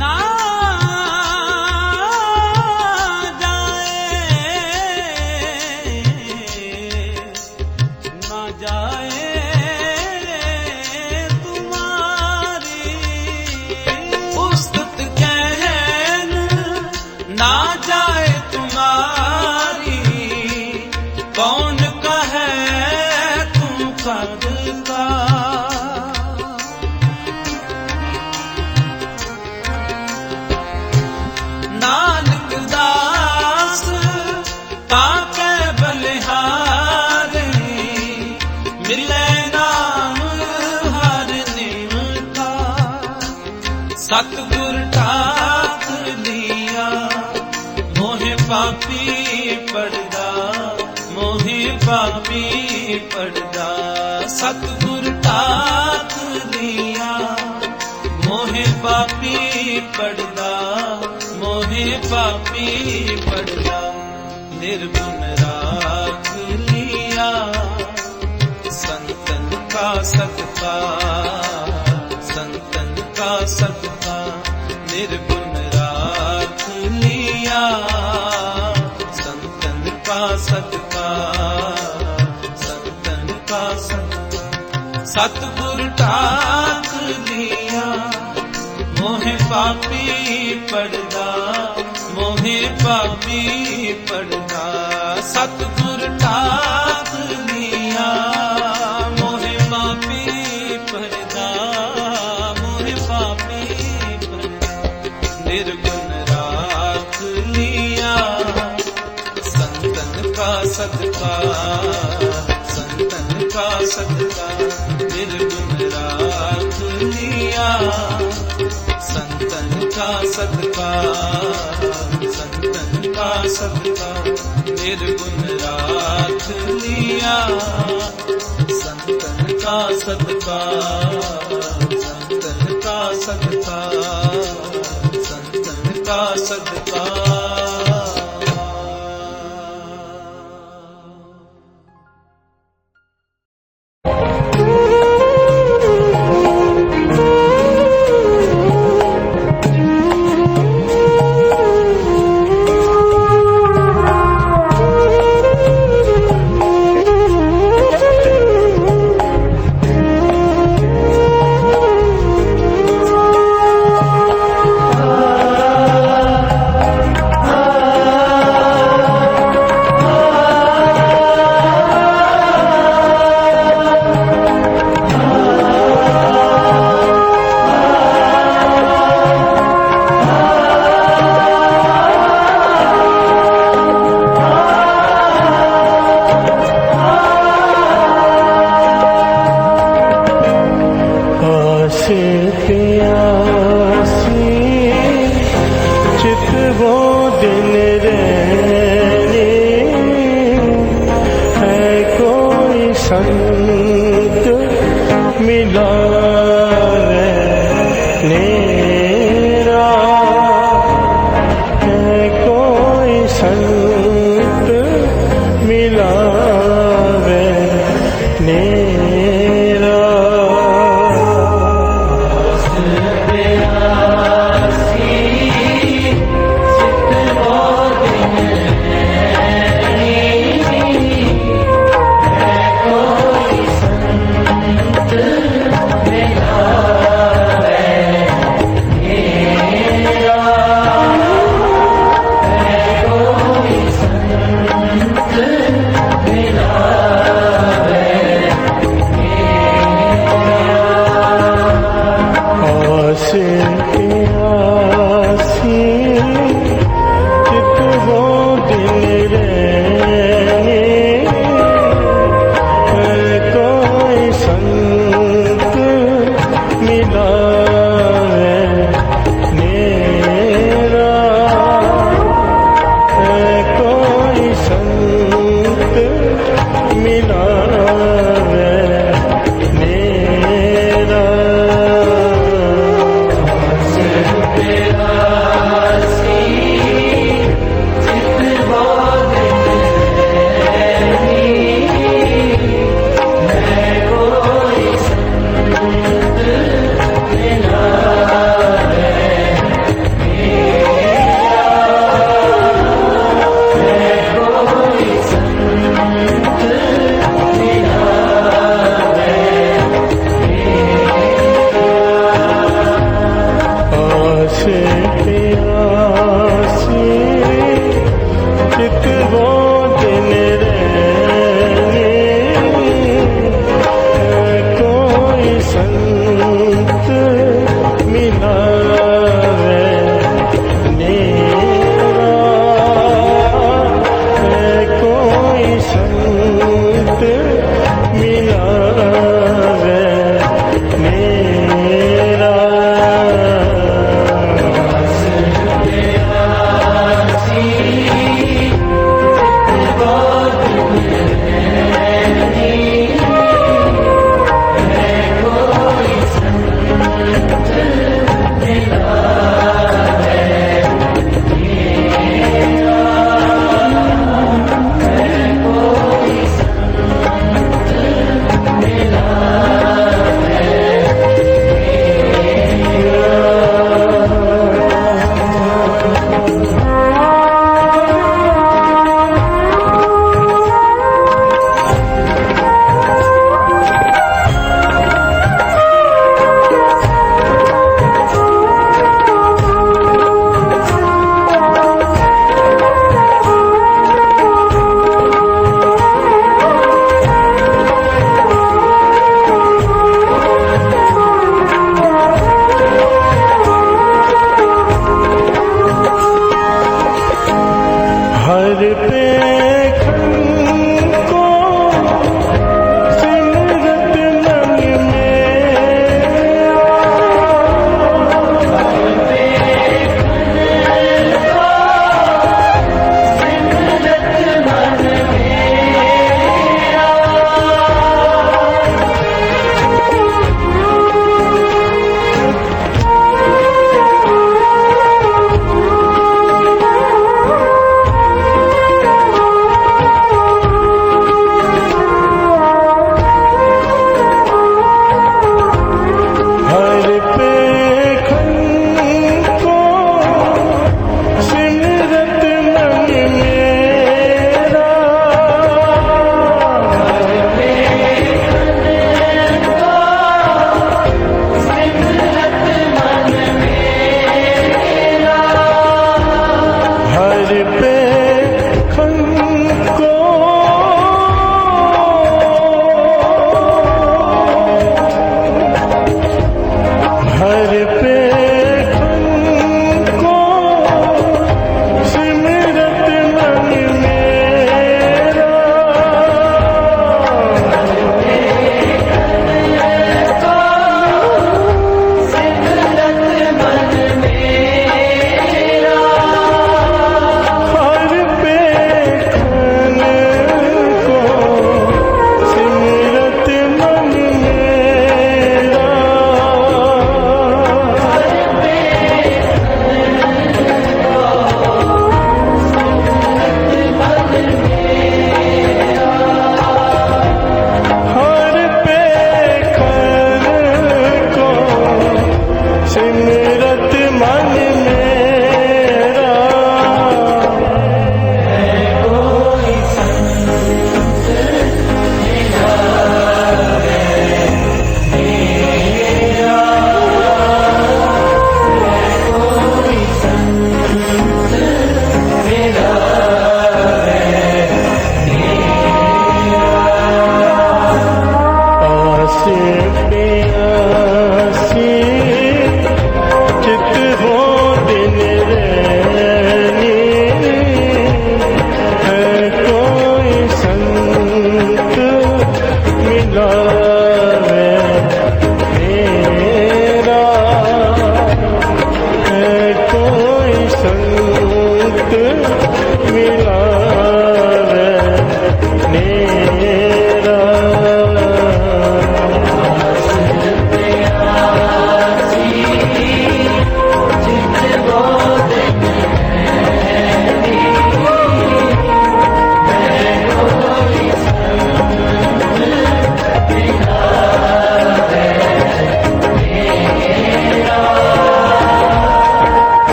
ना जाए तुम्हारी पुस्तक कहन ना जाए तुम्हारी कौन कहे तुम कद का नानक दास ताके बलिहारी मिले नाम हर निमता सतगुर टाक लिया मोहे पा पापी पड़दा सतगुर टाक लिया मोहे पापी पड़दा मोहे पापी पड़दा निर्गुण राख लिया संतन का सदका संतन का सदका निर्गुण राख लिया संतन का सदका संतन का सदका सतगुर टाक लिया मोहे पापी पड़दा मोहे पापी पड़दा सतगुर टाक लिया मोहे पापी पड़दा मोहे पापी पड़दा निर्गुण राख लिया संतन का सदका संतन का सदका निर्गुण राख लिया संतन का सदका संतन का सदका निर्गुण राख लिया संतन का सदका संतन का सदका संतन का सदका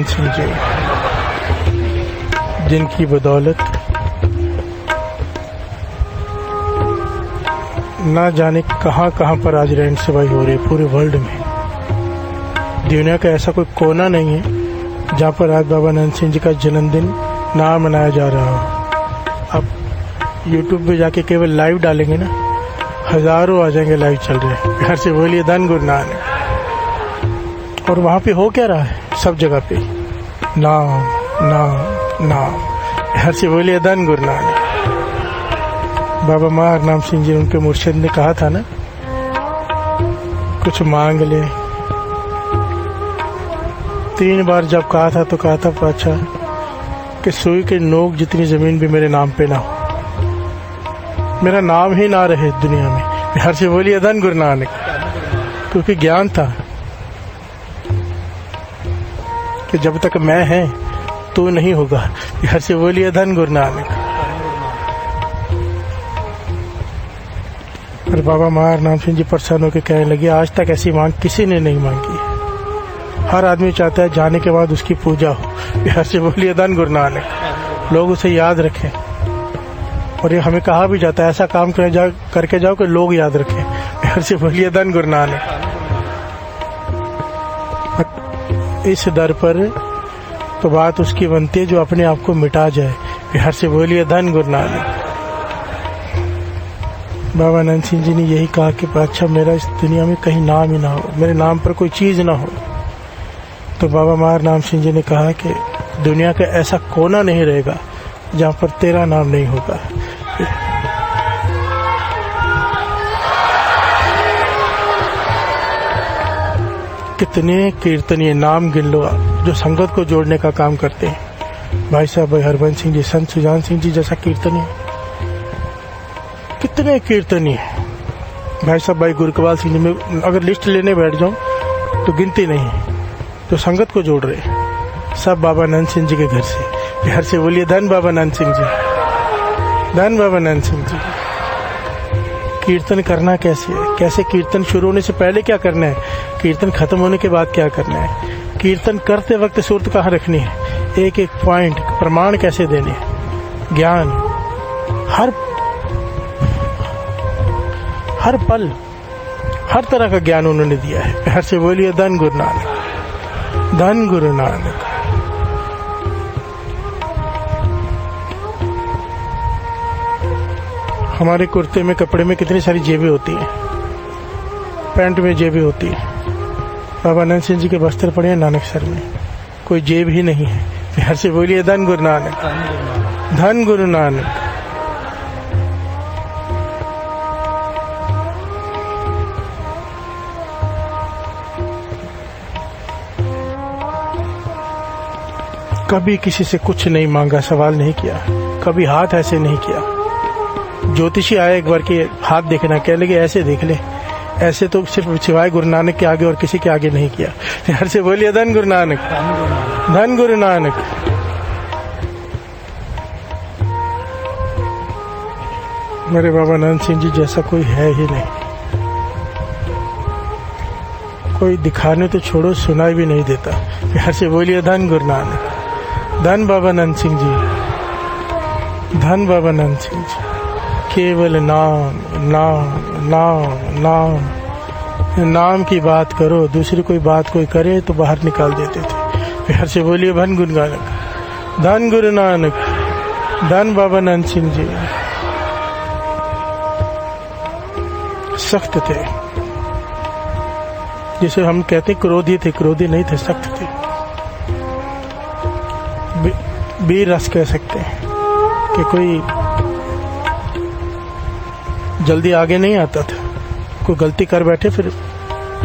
सिंह जी, जिनकी बदौलत ना जाने कहां कहां पर आज रैन सेवाई हो रही है पूरे वर्ल्ड में। दुनिया का ऐसा कोई कोना नहीं है जहां पर आज बाबा नंद सिंह जी का जन्मदिन ना मनाया जा रहा हो। आप यूट्यूब पे जाके केवल लाइव डालेंगे ना, हजारों आ जाएंगे लाइव चल रहे हैं। घर से बोलिए धन गुरु नानक। और वहां पे हो क्या रहा है? सब जगह पे नाम नाम नाम। घर से बोलिए धन गुरु नानक। बाबा महार नाम सिंह जी, उनके मुर्शिद ने कहा था ना, कुछ मांग ले। 3 बार जब कहा था तो कहा था पातशाह कि सुई के नोक जितनी जमीन भी मेरे नाम पे ना हो, मेरा नाम ही ना रहे दुनिया में। हर से बोलिए धन गुरु नानक। क्योंकि ज्ञान था कि जब तक मैं है तो नहीं होगा। हर से बोलिए धन गुरु नानक। और बाबा महार नाम सिंह जी प्रसन्न होकर कहने लगे, आज तक ऐसी मांग किसी ने नहीं मांगी। हर आदमी चाहता है जाने के बाद उसकी पूजा हो। हर से बोलिए धन गुरु नानक। लोग उसे याद रखें। और ये हमें कहा भी जाता है, ऐसा काम करके जाओ कि लोग याद रखें। हर से बोलिए धन गुरु नानक। इस दर पर तो बात उसकी बनती है जो अपने आप को मिटा जाए। हर से बोलिए धन गुरु नानक। बाबा नंद सिंह जी ने यही कहा कि बादशाह मेरा इस दुनिया में कहीं नाम ही ना हो, मेरे नाम पर कोई चीज ना हो। तो बाबा महार नाम सिंह जी ने कहा कि दुनिया का ऐसा कोना नहीं रहेगा जहां पर तेरा नाम नहीं होगा। कितने कीर्तनीय नाम गिन लो जो संगत को जोड़ने का काम करते हैं। भाई साहब भाई हरबंस सिंह जी, संत सुजान सिंह जी जैसा कीर्तनीय, कितने कीर्तनीय। भाई साहब भाई गुरकवाल सिंह जी, में अगर लिस्ट लेने बैठ जाऊं तो गिनती नहीं जो संगत को जोड़ रहे सब बाबा नंद सिंह जी के घर से। घर से बोलिए धन बाबा नंद सिंह जी, धन बाबा नंद सिंह जी। कीर्तन करना कैसे है? कैसे कीर्तन शुरू होने से पहले क्या करना है, कीर्तन खत्म होने के बाद क्या करना है, कीर्तन करते वक्त सूरत कहाँ रखनी है, एक एक पॉइंट प्रमाण कैसे देने हैं, ज्ञान हर पल हर तरह का ज्ञान उन्होंने दिया है। हर से बोलिए धन गुरु नानक, धन गुरु नानक। हमारे कुर्ते में कपड़े में कितनी सारी जेबें होती हैं, पैंट में जेबें होती है। बाबा नंद सिंह जी के बस्तर पड़े हैं नानक सर में, कोई जेब ही नहीं है। हर से बोलिए धन गुरु नानक, धन गुरु नानक। कभी किसी से कुछ नहीं मांगा, सवाल नहीं किया, कभी हाथ ऐसे नहीं किया। ज्योतिषी आया एक बार के हाथ देखना, कह लगे ऐसे देख ले, ऐसे तो सिर्फ सिवाय गुरु नानक के आगे और किसी के आगे नहीं किया। हर से बोलिए धन गुरु नानक, धन गुरु नानक। मेरे बाबा नंद सिंह जी जैसा कोई है ही नहीं, कोई दिखाने तो छोड़ो सुनाई भी नहीं देता। हर से बोलिए धन गुरु नानक, धन बाबा नंद सिंह जी, धन बाबा नंद सिंह जी। केवल नाम नाम नाम नाम, नाम की बात करो, दूसरी कोई बात कोई करे तो बाहर निकाल देते थे। हर से बोलिए धन गुरु नानक, धन गुरु नानक, धन बाबा नंद सिंह जी। सख्त थे, जिसे हम कहते क्रोधी थे, क्रोधी नहीं थे, सख्त थे। वीर रस कह सकते हैं कि कोई जल्दी आगे नहीं आता था, कोई गलती कर बैठे फिर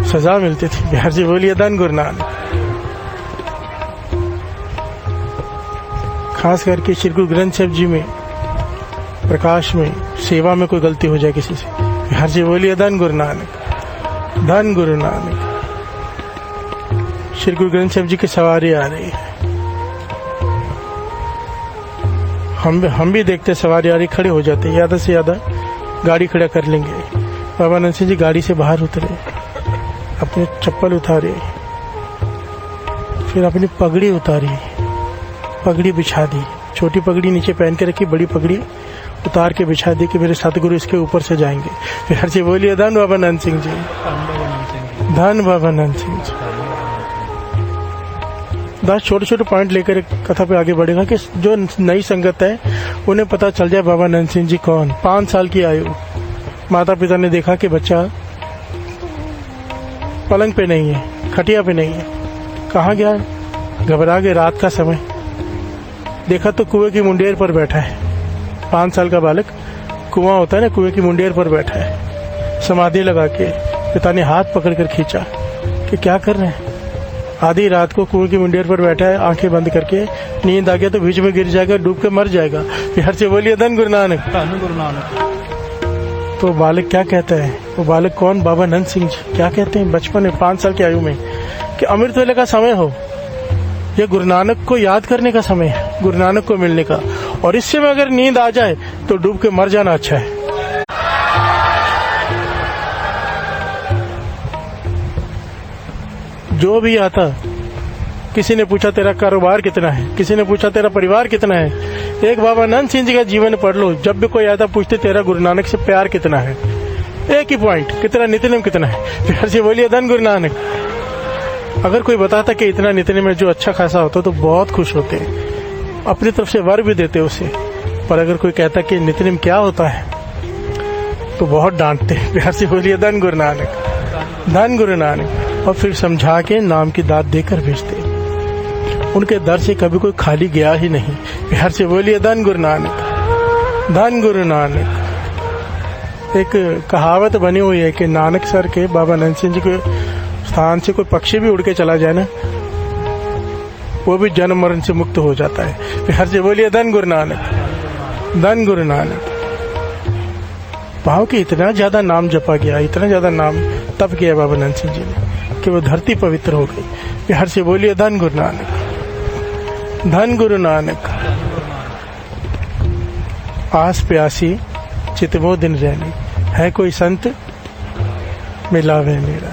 सजा मिलती थी। बिहार से बोलिए धन गुरु नानक। खास करके श्री गुरु ग्रंथ साहिब जी में प्रकाश में सेवा में कोई गलती हो जाए किसी से, बिहार से बोलिए धन गुरु नानक, धन गुरु नानक। श्री गुरु ग्रंथ साहिब जी की सवारी आ रही है, हम भी देखते सवारी आ रही, खड़े हो जाते, ज्यादा से ज्यादा गाड़ी खड़ा कर लेंगे। बाबा नंद सिंह जी गाड़ी से बाहर उतरे, अपने चप्पल उतारे, फिर अपनी पगड़ी उतारी, पगड़ी बिछा दी, छोटी पगड़ी नीचे पहन के रखी, बड़ी पगड़ी उतार के बिछा दी कि मेरे सतगुरु इसके ऊपर से जाएंगे। फिर हर चीज बोलिए धन बाबा नंद सिंह जी, धन बाबा नंद सिंह जी। 10 छोटे छोटे पॉइंट लेकर कथा पे आगे बढ़ेगा कि जो नई संगत है उन्हें पता चल जाए बाबा नंद सिंह जी कौन। 5 साल की आयु, माता पिता ने देखा कि बच्चा पलंग पे नहीं है, खटिया पे नहीं है, कहाँ गया? घबरा गए। रात का समय देखा तो कुएं की मुंडेर पर बैठा है। 5 साल का बालक, कुआं होता है ना, कुएं की मुंडेर पर बैठा है, समाधि लगा के। पिता ने हाथ पकड़कर खींचा कि क्या कर रहे हैं? आधी रात को कुएं की मुंडेर पर बैठा है, आंखें बंद करके, नींद आ गया तो बीच में गिर जाएगा, डूब के मर जाएगा। हर से बोलिए धन गुरु नानक, धन गुरु नानक। तो बालक क्या कहता है? वो बालक कौन? बाबा नंद सिंह जी। क्या कहते हैं बचपन में 5 साल की आयु में कि अमृत वेले का समय हो, यह गुरु नानक को याद करने का समय है, गुरु नानक को मिलने का, और इससे में अगर नींद आ जाए तो डूब के मर जाना अच्छा है। जो भी आता, किसी ने पूछा तेरा कारोबार कितना है, किसी ने पूछा तेरा परिवार कितना है, एक बाबा नंद सिंह जी का जीवन पढ़ लो। जब भी कोई आता पूछते तेरा गुरु नानक से प्यार कितना है, एक ही पॉइंट, कितना नित्यनेम कितना है। फिर से बोलिए धन गुरु नानक। अगर कोई बताता कि इतना नित्यनेम में जो अच्छा खासा होता तो बहुत खुश होते, अपनी तरफ से वर भी देते उसे। पर अगर कोई कहता कि नित्यनेम क्या होता है तो बहुत डांटते। प्यार से बोलिए धन गुरु नानक, धन गुरु नानक। और फिर समझा के नाम की दात देकर भेजते। उनके दर से कभी कोई खाली गया ही नहीं। प्यार से बोलिए धन गुरु नानक, धन गुरु नानक। एक कहावत बनी हुई है कि नानक सर के, बाबा नंद सिंह जी के स्थान से कोई पक्षी भी उड़ के चला जाए ना, वो भी जन्म मरण से मुक्त हो जाता है। प्यार से बोलिए धन गुरु नानक, धन गुरु नानक। भाव कि इतना ज्यादा नाम जपा गया, इतना ज्यादा नाम तप किया बाबा नंद सिंह जी ने कि वो धरती पवित्र हो गई। प्यार से बोलिए धन गुरु नानक, धन गुरु नानक। आस प्यासी चितमो दिन रहनी, है कोई संत मिलावे मेरा,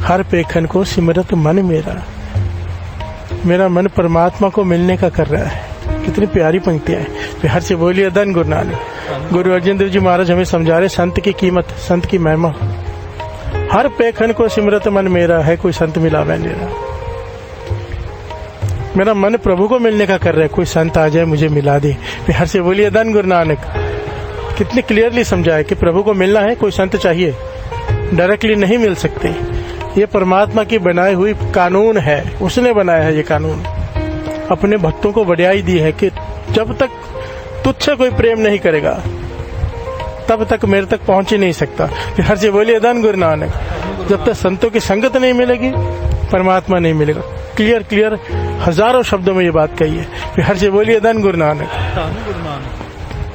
हर पेखन को सिमरत मन मेरा। मेरा मन परमात्मा को मिलने का कर रहा है। कितनी प्यारी पंक्तियां हैं। प्यार से बोलिए धन गुरु नानक। गुरु अर्जन देव जी महाराज हमें समझा रहे संत की कीमत, संत की महिमा। हर पेखन को सिमरत मन मेरा, है कोई संत मिलावे मेरा। मेरा मन प्रभु को मिलने का कर रहा है, कोई संत आ जाए मुझे मिला दे। प्यार से बोलिए धन गुरु नानक। कितनी क्लियरली समझाया कि प्रभु को मिलना है, कोई संत चाहिए, डायरेक्टली नहीं मिल सकते। ये परमात्मा की बनाई हुई कानून है, उसने बनाया है ये कानून। अपने भक्तों को बढ़ाई दी है कि जब तक तुझसे कोई प्रेम नहीं करेगा तब तक मेरे तक पहुंच ही नहीं सकता। हर से बोलिए धन गुरु नानक। जब तक संतों की संगत नहीं मिलेगी परमात्मा नहीं मिलेगा। क्लियर क्लियर हजारों शब्दों में ये बात कही है। हर से बोलिए धन गुरु नानक।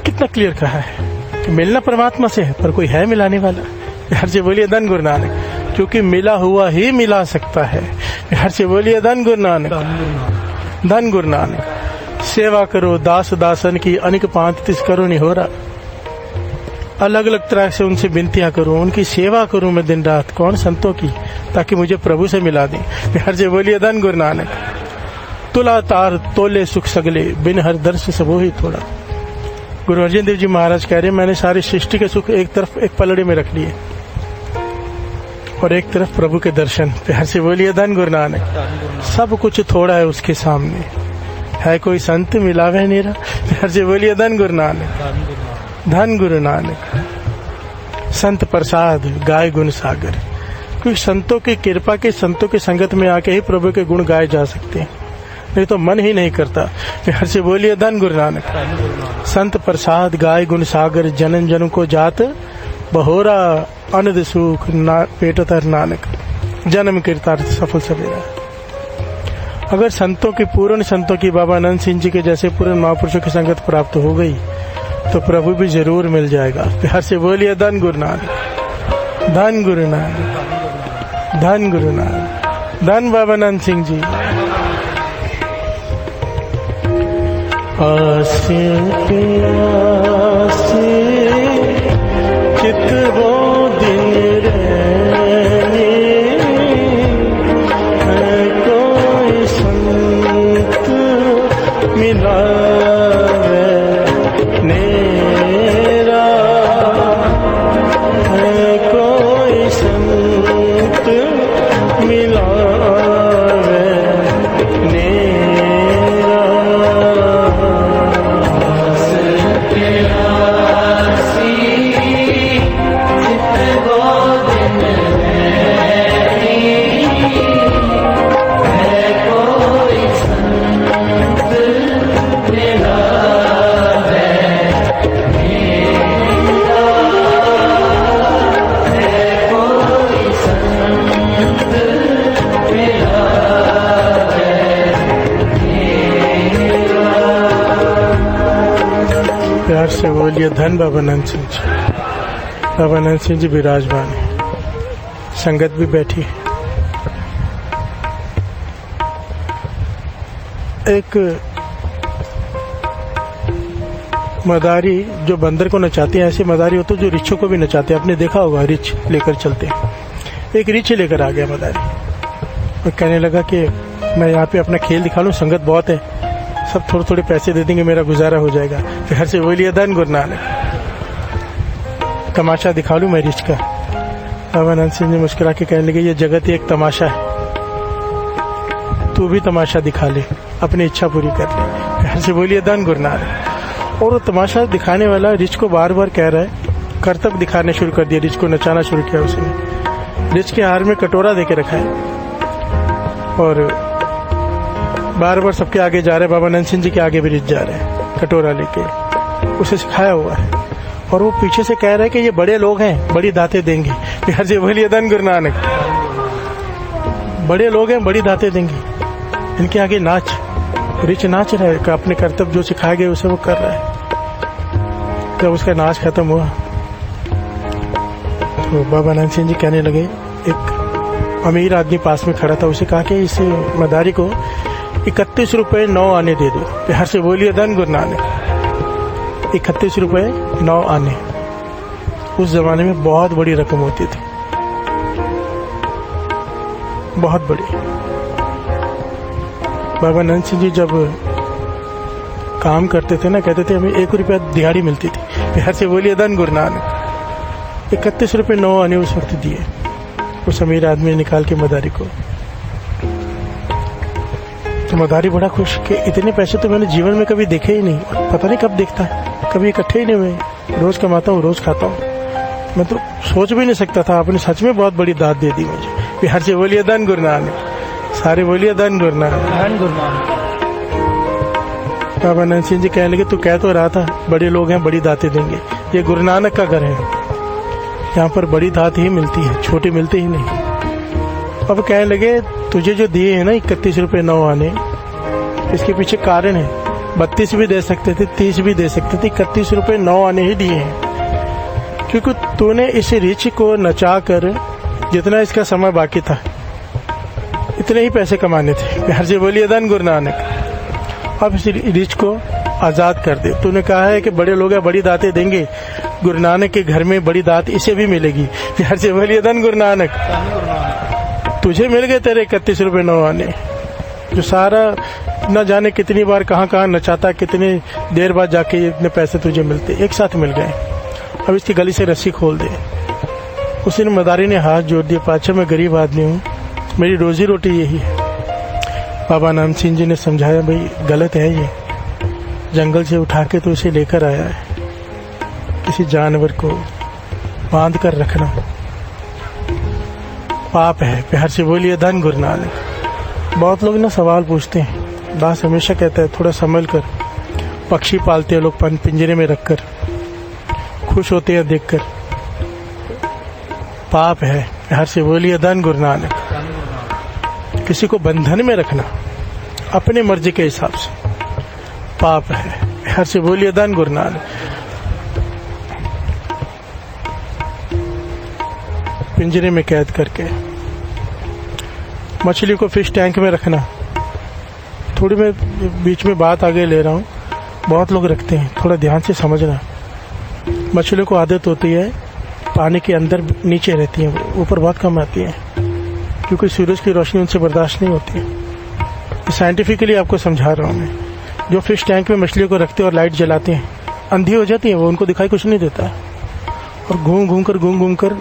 कितना क्लियर कहा है कि मिलना परमात्मा से है, पर कोई है मिलाने वाला। हर से बोलिए धन गुरु नानक, क्योंकि मिला हुआ ही मिला सकता है। हर से बोलिए धन गुरु नानक, धन गुरु नानक। सेवा करो दास दासन की, अनेक पांत तिस करो निहोरा। अलग अलग तरह से उनसे विनतियां करूं, उनकी सेवा करूं मैं दिन रात। कौन? संतों की, ताकि मुझे प्रभु से मिला दें। हर से बोलिए धन गुरु नानक। तुला तार तोले सुख सगले, बिन हर दर्श सबो ही थोड़ा। गुरु अर्जन देव जी महाराज कह रहे हैं मैंने सारी सृष्टि के सुख एक तरफ एक पलड़े में रख लिए और एक तरफ प्रभु के दर्शन। प्यार से बोलिए धन गुरु नानक। सब कुछ थोड़ा है उसके सामने, है कोई संत मिलावे मेरा। प्यार से बोलिए धन गुरु नानक, धन गुरु नानक। संत प्रसाद गाय गुण सागर, क्योंकि संतों की कृपा के, संतों की संगत में आके ही प्रभु के गुण गाए जा सकते हैं, नहीं तो मन ही नहीं करता। प्यार से बोलिए धन गुरु नानक। संत प्रसाद गाय गुण सागर, जनन जन को जात बहोरा, अनद सुख पेट तर नानक, जन्म कीर्तार्थ सफल सवेरा। अगर संतों की, पूर्ण संतों की, बाबा नंद सिंह जी के जैसे पूर्ण महापुरुषों की संगत प्राप्त हो गई तो प्रभु भी जरूर मिल जाएगा। प्यार से बोलिए धन गुरु नानक, धन गुरु नानक, धन गुरु नानक, धन बाबा नंद सिंह जी। आसे प्यासे चित वो दिन रहने, है कोई नेरा है कोई संत मिलावे नेरा। प्यार से बोलिए धन बाबा नंद सिंह जी। बाबा नंद सिंह जी विराजमान है, संगत भी बैठी है। एक मदारी जो बंदर को नचाती है, ऐसे मदारी होते जो रिच्छों को भी नचाते हैं। आपने देखा होगा, रिछ लेकर चलते हैं। एक रिछ लेकर आ गया मदारी और कहने लगा कि मैं यहाँ पे अपना खेल दिखा लूँ, संगत बहुत है, सब थोड़े थोड़े पैसे दे देंगे, मेरा गुजारा हो जाएगा। फिर से बोलिए धन गुरु नानक, तमाशा दिखा लूं मैं रिछ का। बाबा नंद सिंह जी मुस्कुरा के कहने लगे, ये जगत ही एक तमाशा है, तू भी तमाशा दिखा ले, अपनी इच्छा पूरी कर ले। फिर से बोलिए धन गुरु नानक। और वो तमाशा दिखाने वाला रिछ को बार बार कह रहा है, करतब दिखाने शुरू कर दिया, रिछ को नचाना शुरू किया उसने। रिछ के हार में कटोरा देके रखा है और बार बार सबके आगे जा रहे हैं। बाबा नंद सिंह जी के आगे भी रिछ जा रहे हैं कटोरा लेके, उसे सिखाया हुआ है। और वो पीछे से कह रहा है कि ये बड़े लोग हैं, बड़ी दातें देंगे। फिर से बोलिए धन गुरु नानक। बड़े लोग हैं, बड़ी दातें देंगे, इनके आगे नाच। रिछ नाच रहा है, अपने कर्तव्य जो सिखाए गए उसे वो कर रहा है। जब उसका नाच खत्म हुआ तो बाबा नंद सिंह जी कहने लगे, एक अमीर आदमी पास में खड़ा था, उसे कहा कि इस मदारी को 31 रुपए 9 आने दे दो। प्यार से बोलिए धन गुरु नानक। 31 रुपए 9 आने उस जमाने में बहुत बड़ी रकम होती थी, बहुत बड़ी। बाबा नंद सिंह जी जब काम करते थे ना, कहते थे हमें 1 रुपया दिहाड़ी मिलती थी। प्यार से बोलिए धन गुरु नानक। 31 रुपए 9 आने उस वक्त दिए उस अमीर आदमी ने निकाल के मदारी को। तो मदारी बड़ा खुश कि इतने पैसे तो मैंने जीवन में कभी देखे ही नहीं, पता नहीं कब देखता है, कभी इकट्ठे ही नहीं हुए। रोज कमाता हूँ, रोज खाता हूँ, मैं तो सोच भी नहीं सकता था। आपने सच में बहुत बड़ी दात दे दी मुझे। बिहार से बोलिए धन गुरु नानक, सारे बोलिए धन गुरु नानक, धन गुरु नानक। बाबा नंद सिंह जी कहने लगे, तू कह तो रहा था बड़े लोग हैं, बड़ी दातें देंगे। ये गुरु नानक का घर है, यहाँ पर बड़ी दात ही मिलती है, छोटी मिलती ही नहीं। अब कहने लगे, तुझे जो दिए हैं ना 31 रुपए 9 आने, इसके पीछे कारण है। 32 भी दे सकते थे, 30 भी दे सकते थे, 31 रुपए 9 आने ही दिए हैं, क्योंकि तूने इस रिच को नचा कर, जितना इसका समय बाकी था इतने ही पैसे कमाने थे। प्यार से बोलिए धन गुरु नानक। अब इस रिच को आजाद कर दे। तूने कहा है कि बड़े लोग हैं, बड़ी दातें देंगे, गुरु नानक के घर में बड़ी दात इसे भी मिलेगी। प्यार से बोलिए धन गुरु नानक। तुझे मिल गए तेरे 31 रुपए 9 आने, जो सारा न जाने कितनी बार कहाँ कहाँ नचाता, कितनी देर बाद जाके इतने पैसे तुझे मिलते, एक साथ मिल गए। अब इसकी गली से रस्सी खोल दे। उस दिन मदारी ने हाथ जोड़ दिया, पाछा मैं गरीब आदमी हूँ, मेरी रोजी रोटी यही है। बाबा नंद सिंह जी ने समझाया, भाई गलत है ये, जंगल से उठा के तो इसे लेकर आया है, किसी जानवर को बांध कर रखना पाप है। प्यार से बोलिए धन गुरु नानक। बहुत लोग ना सवाल पूछते हैं, दास हमेशा कहता है थोड़ा संभल कर। पक्षी पालते हैं लोग पिंजरे में रखकर, खुश होते हैं देखकर, पाप है। प्यार से बोलिए धन गुरु नानक। किसी को बंधन में रखना अपने मर्जी के हिसाब से पाप है। प्यार से बोलिए धन गुरु नानक। पिंजरे में कैद करके मछली को फिश टैंक में रखना, थोड़ी मैं बीच में बात आगे ले रहा हूँ, बहुत लोग रखते हैं, थोड़ा ध्यान से समझना। मछलियों को आदत होती है पानी के अंदर नीचे रहती है, ऊपर बहुत कम आती है, क्योंकि सूरज की रोशनी उनसे बर्दाश्त नहीं होती है। साइंटिफिकली आपको समझा रहा हूँ मैं। जो फिश टैंक में मछलियों को रखते हैं और लाइट जलाते हैं, अंधी हो जाती है वो, उनको दिखाई कुछ नहीं देता, और घूम घूम कर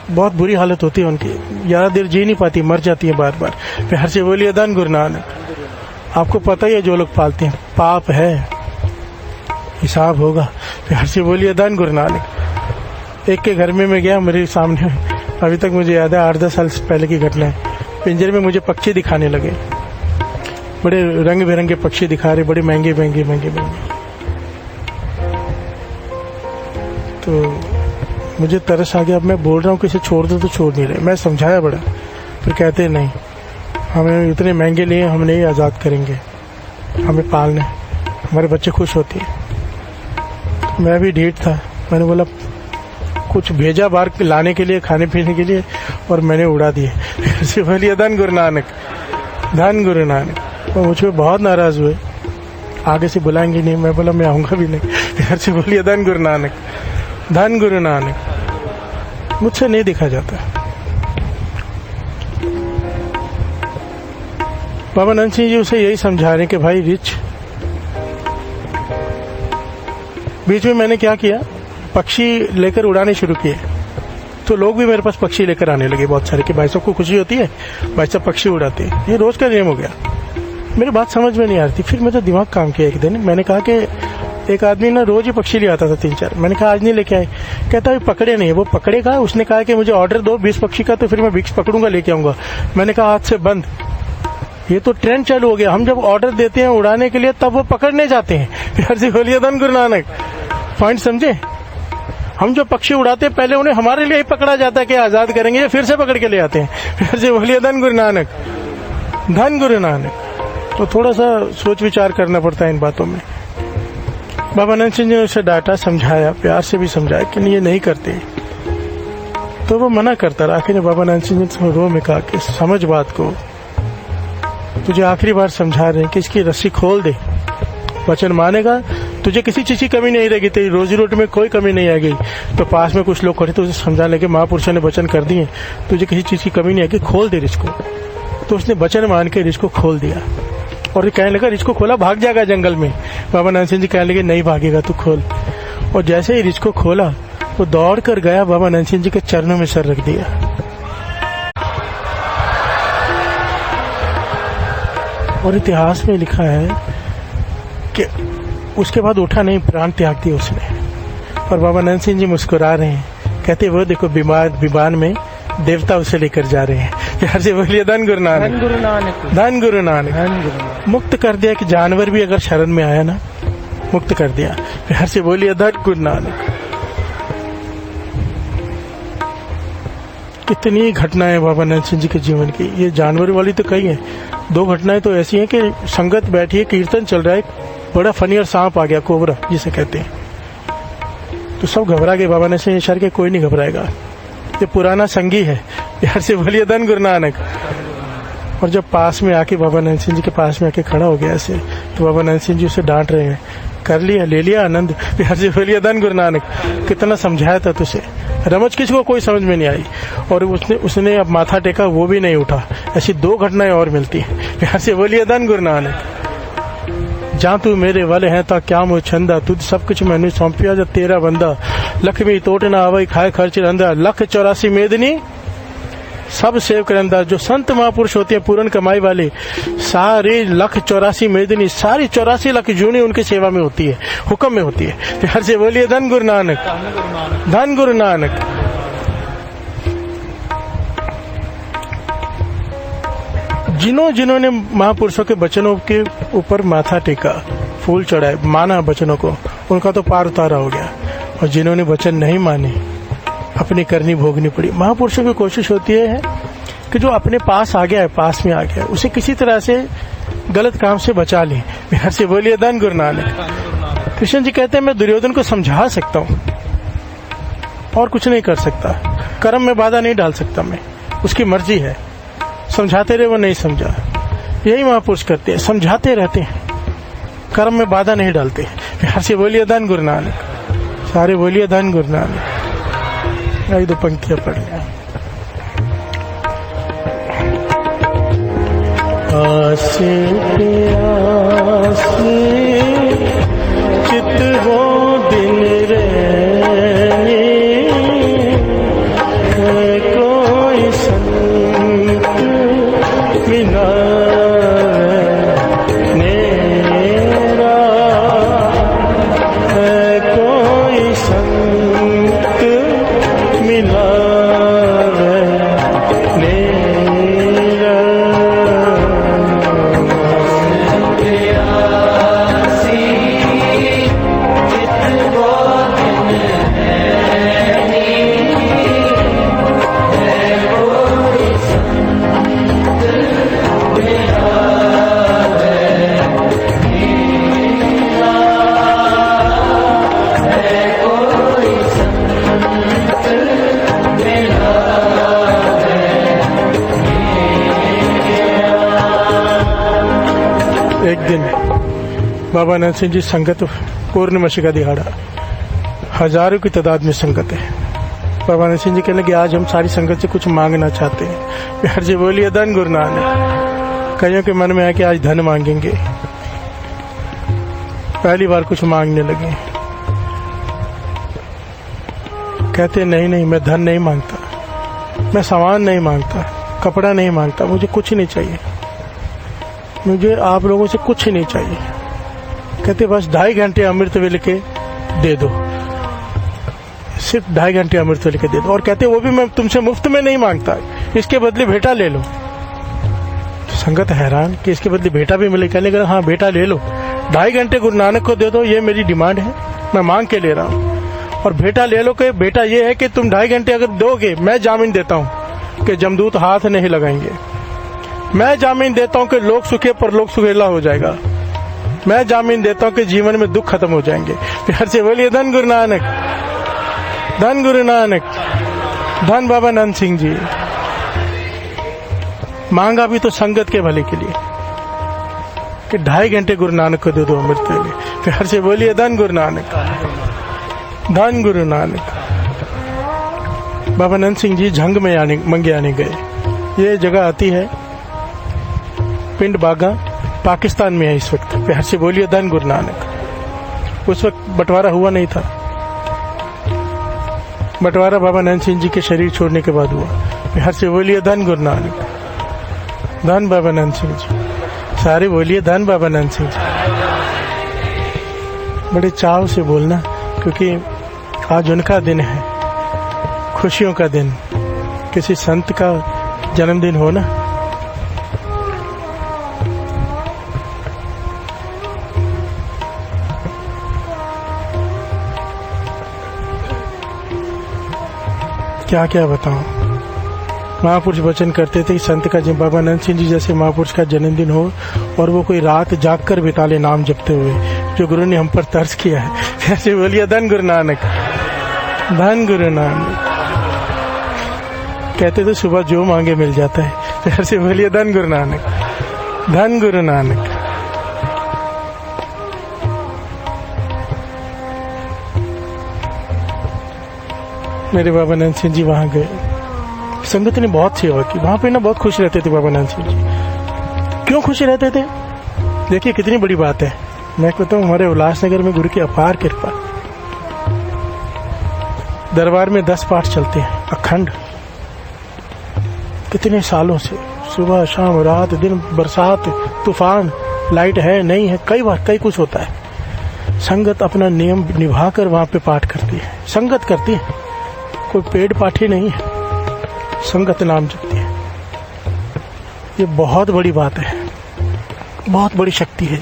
बहुत बुरी हालत होती है उनकी, ज़्यादा देर जी नहीं पाती, मर जाती है बार बार। प्यार से बोलिए धन गुरु नानक। आपको पता ही है जो लोग पालते हैं, पाप है, हिसाब होगा। प्यार से बोलिए धन गुरु नानक। एक के घर में मैं गया, मेरे सामने अभी तक मुझे याद है 8-10 साल पहले की घटना है। पिंजरे में मुझे पक्षी दिखाने लगे, बड़े रंग बिरंगे पक्षी दिखा रहे, बड़े महंगे महंगे महंगे महंगे। तो मुझे तरस आ गया। अब मैं बोल रहा हूँ कि इसे छोड़ दो तो छोड़ नहीं रहे। मैं समझाया बड़ा, फिर कहते नहीं, हमें इतने महंगे लिए, हम नहीं आज़ाद करेंगे, हमें पालने, हमारे बच्चे खुश होते हैं। मैं भी ढीठ था, मैंने बोला कुछ भेजा बाहर लाने के लिए, खाने पीने के लिए, और मैंने उड़ा दिए। फिर बोलिए धन गुरु नानक, धन गुरु नानक। वो मुझ पर बहुत नाराज हुए, आगे से बुलाएंगे नहीं। मैं बोला मैं आऊँगा भी नहीं। फिर से बोलिए धन गुरु नानक, धन गुरु नानक। मुझसे नहीं देखा जाता। बाबा नंद सिंह जी उसे यही समझा रहे हैं कि भाई रिच। बीच में मैंने क्या किया, पक्षी लेकर उड़ाने शुरू किए, तो लोग भी मेरे पास पक्षी लेकर आने लगे बहुत सारे, कि भाई साहब को खुशी होती है, भाई साहब पक्षी उड़ाते हैं, ये रोज का नियम हो गया। मेरी बात समझ में नहीं आ रही थी। फिर मेरा दिमाग काम किया एक दिन, मैंने कहा कि एक आदमी ना रोज ही पक्षी ले आता था 3-4। मैंने कहा आज नहीं लेके आए, कहता है पकड़े नहीं। वो पकड़ेगा, उसने कहा कि मुझे ऑर्डर दो 20 पक्षी का, तो फिर मैं 20 पकड़ूंगा, लेके आऊंगा। मैंने कहा आज से बंद, ये तो ट्रेंड चालू हो गया। हम जब ऑर्डर देते हैं उड़ाने के लिए, तब वो पकड़ने जाते हैं। फिर से बोलिए धन गुरु नानक। पॉइंट समझे? हम जो पक्षी उड़ाते हैं पहले उन्हें हमारे लिए ही पकड़ा जाता है कि आजाद करेंगे, ये फिर से पकड़ के ले आते हैं। फिर से बोलिए धन गुरु नानक, धन गुरु नानक। तो थोड़ा सा सोच विचार करना पड़ता है इन बातों में। बाबा नंद सिंह जी ने उसे डांटा, समझाया, प्यार से भी समझाया कि नहीं ये नहीं करते, तो वो मना करता रहा। आखिर बाबा नंद सिंह जी ने रो में कहा कि समझ बात को, तुझे आखिरी बार समझा रहे हैं कि इसकी रस्सी खोल दे, वचन मानेगा, तुझे किसी चीज की कमी नहीं रहेगी, तेरी रोजी रोटी में कोई कमी नहीं आएगी। तो पास में कुछ लोग खड़े तो उसे समझा लगे, महापुरुषों ने वचन कर दिए, तुझे किसी चीज की कमी नहीं आएगी, खोल दे रिच को। तो उसने वचन मान के रिच को खोल दिया, और ये कहने लगा रिच को खोला, भाग जाएगा जंगल में। बाबा नंद सिंह जी कहने लगे नहीं भागेगा, तू खोल। और जैसे ही रिच को खोला, वो दौड़ कर गया, बाबा नंद सिंह जी के चरणों में सर रख दिया। और इतिहास में लिखा है कि उसके बाद उठा नहीं, प्राण त्याग दिया उसने। और बाबा नंद सिंह जी मुस्कुरा रहे हैं, कहते वो देखो विमान में देवता उसे लेकर जा रहे हैं। प्यार से बोलिए धन गुरु नानक, धन गुरु नानक, धन गुरु नानक। मुक्त कर दिया कि जानवर भी अगर शरण में आया ना, मुक्त कर दिया। प्यार से बोलिए धन गुरु नानक। कितनी घटनाएं बाबा नंद सिंह जी के जीवन की, ये जानवर वाली तो कई है। 2 घटनाएं तो ऐसी हैं कि संगत बैठी है, कीर्तन चल रहा है, बड़ा फनी और सांप आ गया, कोबरा जिसे कहते हैं, तो सब घबरा गए। बाबा नंद सिंह शर के कोई नहीं घबराएगा, ये पुराना संगी है। प्यार से बोलिए धन गुरु नानक। और जब पास में आके बाबा नंद सिंह जी के पास में आके खड़ा हो गया ऐसे, तो बाबा नंद सिंह जी उसे डांट रहे हैं, कर लिया, ले लिया आनंद। प्यार से बोलिए धन गुरु नानक। कितना समझाया था तुझे, रमज किसको कोई समझ में नहीं आई। और उसने अब माथा टेका, वो भी नहीं उठा। ऐसी 2 घटनाएं और मिलती हैं। प्यार से बोलिए धन गुरु नानक। जहाँ तू मेरे वाले हैं ता क्या मुझ छंदा, तुझ सब कुछ मैंने सौंपिया जब तेरा बंदा। लक्ष्मी तोट ना आवाई खाए खर्च रंदा, 184 मेदनी सब सेव करंदा। जो संत महापुरुष होते हैं पूर्ण कमाई वाले, सारे 184 मेदनी, सारी 84 लाख जूनी उनकी सेवा में होती है, हुक्म में होती है। प्यार से बोलिए धन गुरु नानक, धन गुरु नानक। जिन्होंने महापुरुषों के वचनों के ऊपर माथा टेका, फूल चढ़ाए, माना वचनों को, उनका तो पार उतारा हो गया। और जिन्होंने वचन नहीं माने, अपनी करनी भोगनी पड़ी। महापुरुषों की कोशिश होती है कि जो अपने पास आ गया है, पास में आ गया है, उसे किसी तरह से गलत काम से बचा ले। बिहार से बोलिए धन गुरु नानक। कृष्ण जी कहते हैं मैं दुर्योधन को समझा सकता हूँ और कुछ नहीं कर सकता, कर्म में बाधा नहीं डाल सकता मैं, उसकी मर्जी है। समझाते रहे, वो नहीं समझा। यही महापुरुष करते हैं, समझाते रहते हैं, कर्म में बाधा नहीं डालते। बिहार से बोलिए धन गुरु नानक। सारे बोलिए धन गुरु नानक। 2 पंक्तियां पढ़ लें। आसे प्यासे चित हो दिन रहने, है कोई संत मिला नेरा, है कोई संत मिला एक दिन बाबा नंद सिंह जी संगत, पूर्णिमासी का दिहाड़ा, हजारों की तादाद में संगत है। बाबा नंद सिंह जी कहने लगे आज हम सारी संगत से कुछ मांगना चाहते हैं। प्यार से बोलिए धन गुरु नानक। कईयों के मन में है कि आज धन मांगेंगे, पहली बार कुछ मांगने लगे। कहते नहीं नहीं, मैं धन नहीं मांगता, मैं सामान नहीं मांगता, कपड़ा नहीं मांगता, मुझे कुछ नहीं चाहिए, मुझे आप लोगों से कुछ नहीं चाहिए। कहते बस 2.5 घंटे अमृत वेले के दे दो, सिर्फ 2.5 घंटे अमृत वेले के दे दो। और कहते वो भी मैं तुमसे मुफ्त में नहीं मांगता, इसके बदले भेंटा ले लो। तो संगत हैरान कि इसके बदले भेंटा भी मिले। कहने लगा हाँ भेंटा ले लो, 2.5 घंटे गुरु नानक को दे दो, ये मेरी डिमांड है, मैं मांग के ले रहा हूँ। और भेंटा ले लो के भेंटा ये है कि तुम 2.5 घंटे अगर दोगे, मैं जामीन देता हूँ कि जमदूत हाथ नहीं लगाएंगे, मैं जामीन देता हूं कि लोक सुखे पर लोक सुहेला हो जाएगा, मैं जामीन देता हूं कि जीवन में दुख खत्म हो जाएंगे। प्यार से बोलिए धन गुरु नानक, धन गुरु नानक, धन बाबा नंद सिंह जी। मांगा भी तो संगत के भले के लिए कि 2.5 घंटे गुरु नानक को दे दो अमृत के लिए। प्यार से बोलिए धन गुरु नानक, धन गुरु नानक। बाबा नंद सिंह जी झंग में मंगे आने गए। ये जगह आती है पिंड बागा, पाकिस्तान में है इस वक्त। प्यार से बोलिए धन गुरु नानक। उस वक्त बंटवारा हुआ नहीं था, बंटवारा बाबा नंद सिंह जी के शरीर छोड़ने के बाद हुआ। प्यार से बोलिए धन गुरु नानक, धन बाबा नंद सिंह जी। सारे बोलिए धन बाबा नंद सिंह जी। बड़े चाव से बोलना, क्योंकि आज उनका दिन है, खुशियों का दिन। किसी संत का जन्मदिन हो ना, क्या क्या बताऊं। महापुरुष वचन करते थे संत का जब बाबा नंद सिंह जी जैसे महापुरुष का जन्मदिन हो और वो कोई रात जाग कर बिता ले नाम जपते हुए, जो गुरु ने हम पर तर्ज किया है। ऐसे बोलिए धन गुरु नानक, धन गुरु नानक। कहते तो सुबह जो मांगे मिल जाता है। ऐसे बोलिए धन गुरु नानक, धन गुरु नानक। मेरे बाबा नंद सिंह जी वहां गए, संगत ने बहुत सेवा की। वहां पे ना बहुत खुश रहते थे बाबा नंद सिंह जी। क्यों खुश रहते थे? देखिए कितनी बड़ी बात है। मैं कहता हूँ हमारे उल्लासनगर में गुरु की अपार कृपा। दरबार में 10 पाठ चलते हैं अखंड, कितने सालों से, सुबह शाम रात दिन, बरसात तूफान, लाइट है नहीं है, कई बार कई कुछ होता है। संगत अपना नियम निभा कर वहां पे पाठ करती है, संगत करती है, कोई पेड़ पाठी नहीं है, संगत नाम जपती है। ये बहुत बड़ी बात है, बहुत बड़ी शक्ति है।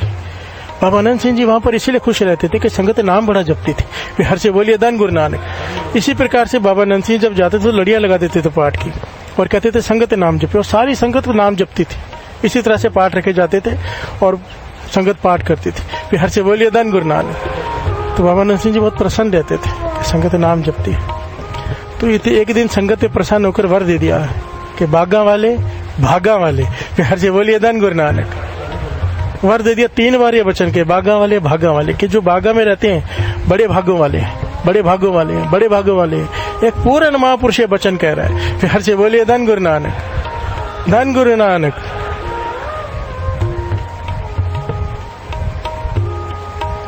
बाबा नंद सिंह जी वहां पर इसीलिए खुश रहते थे कि संगत नाम बड़ा जपती थी। बिहार से बोलिए धन गुरु नानक। इसी प्रकार से बाबा नंद सिंह जब जाते थे तो लड़ियां लगा देते थे पाठ की और कहते थे संगत नाम जपे, और सारी संगत नाम जपती थी। इसी तरह से पाठ रखे जाते थे और संगत पाठ करती थी। बिहार से बोलिए धन गुरु नानक। तो बाबा नंद सिंह जी बहुत प्रसन्न रहते थे कि संगत नाम जपती है। तो एक दिन संगत ने प्रसन्न होकर वर दे दिया कि बागा वाले भागा वाले। बिहार से बोलिए धन गुरु नानक। वर दे दिया 3 बार ये वचन के, बागा वाले भागा वाले, कि जो बागा में रहते हैं बड़े भागों वाले हैं, बड़े भागों वाले हैं, बड़े भागों वाले हैं। एक पूर्ण महापुरुष ये वचन कह रहा है। फिर से बोलिए धन गुरु नानक, धन गुरु नानक,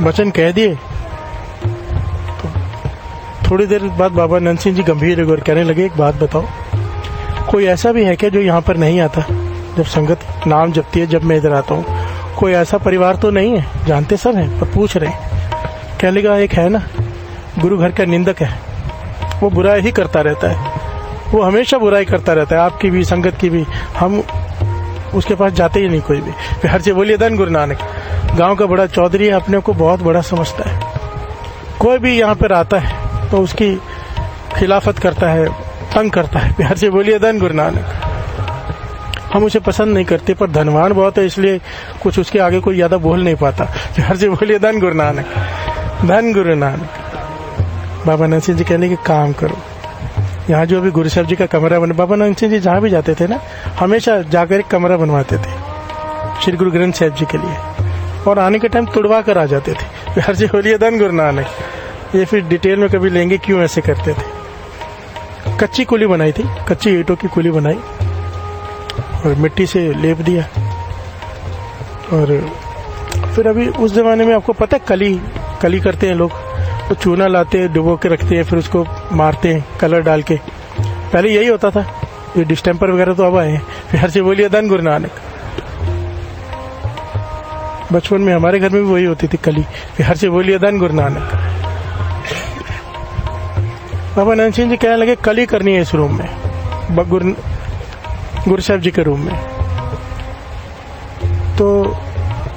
वचन कह दिए तो थोड़ी देर बाद बाबा नंद सिंह जी गंभीर होकर कहने लगे, एक बात बताओ, कोई ऐसा भी है क्या जो यहाँ पर नहीं आता जब संगत नाम जपती है, जब मैं इधर आता हूँ? कोई ऐसा परिवार तो नहीं है? जानते सब हैं पर पूछ रहे हैं। कहने लगा, एक है ना, गुरु घर का निंदक है, वो बुराई ही करता रहता है, वो हमेशा बुराई करता रहता है, आपकी भी संगत की भी। हम उसके पास जाते ही नहीं कोई भी। फिर हर से बोलिए धन गुरु नानक। गांव का बड़ा चौधरी है, अपने को बहुत बड़ा समझता है, कोई भी यहाँ पर आता है तो उसकी खिलाफत करता है, तंग करता है। हर से बोलिए धन गुरु नानक। हम उसे पसंद नहीं करते पर धनवान बहुत है, इसलिए कुछ उसके आगे कोई ज्यादा बोल नहीं पाता। हर से बोलिए धन गुरु नानक, धन गुरु नानक। बाबा नंद सिंह जी कहने के काम करो, यहाँ जो अभी गुरु साहब जी का कमरा बना, बाबा नंद सिंह जी जहाँ भी जाते थे ना, हमेशा जाकर एक कमरा बनवाते थे श्री गुरु ग्रंथ साहब जी के लिए, और आने के टाइम तुड़वा कर आ जाते थे। हर जी बोलिए धन गुरु नानक। ये फिर डिटेल में कभी लेंगे क्यों ऐसे करते थे। कच्ची कुली बनाई थी, कच्ची ईंटों की कुली बनाई और मिट्टी से लेप दिया। और फिर अभी उस जमाने में आपको पता है कली करते हैं लोग, तो चूना लाते हैं, डुबो के रखते हैं, फिर उसको मारते हैं कलर डाल के। पहले यही होता था, ये डिस्टेम्पर वगैरह तो अब आए हैं। फिर हर से बोलिए धन गुरु नानक। बचपन में हमारे घर में भी वही होती थी कली। फिर हर से बोलिए धन गुरु नानक। बाबा नंद सिंह जी कहने लगे, कली करनी है इस रूम में, गुरु साहब जी के रूम में। तो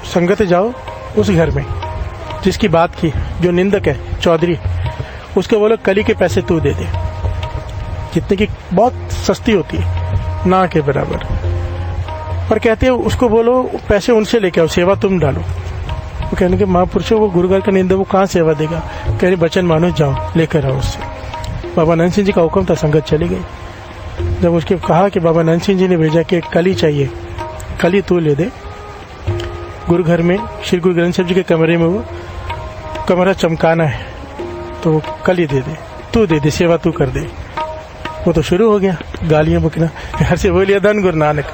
संगत जाओ उस घर में जिसकी बात की, जो निंदक है चौधरी, उसके बोलो कली के पैसे तू दे दे, जितने की बहुत सस्ती होती है, ना के बराबर। पर कहते हैं उसको बोलो पैसे उनसे लेके आओ, सेवा तुम डालो। वो कहने के महापुरुषों, वो गुरुघर का निंदक, वो कहाँ सेवा देगा? कहने बचन मानो, जाओ लेकर आओ उससे। बाबा नंद सिंह जी का हुक्म था, संगत चली गई। जब उसके कहा कि बाबा नंद सिंह जी ने भेजा कि कली चाहिए, कली तू ले दे, गुरु घर में श्री गुरु ग्रंथ साहब जी के कमरे में वो कमरा चमकाना है, तो वो कली दे दे, तू दे दे, सेवा तू कर दे। वो तो शुरू हो गया गालियां बकना। हर से बोलिए धन गुरु नानक।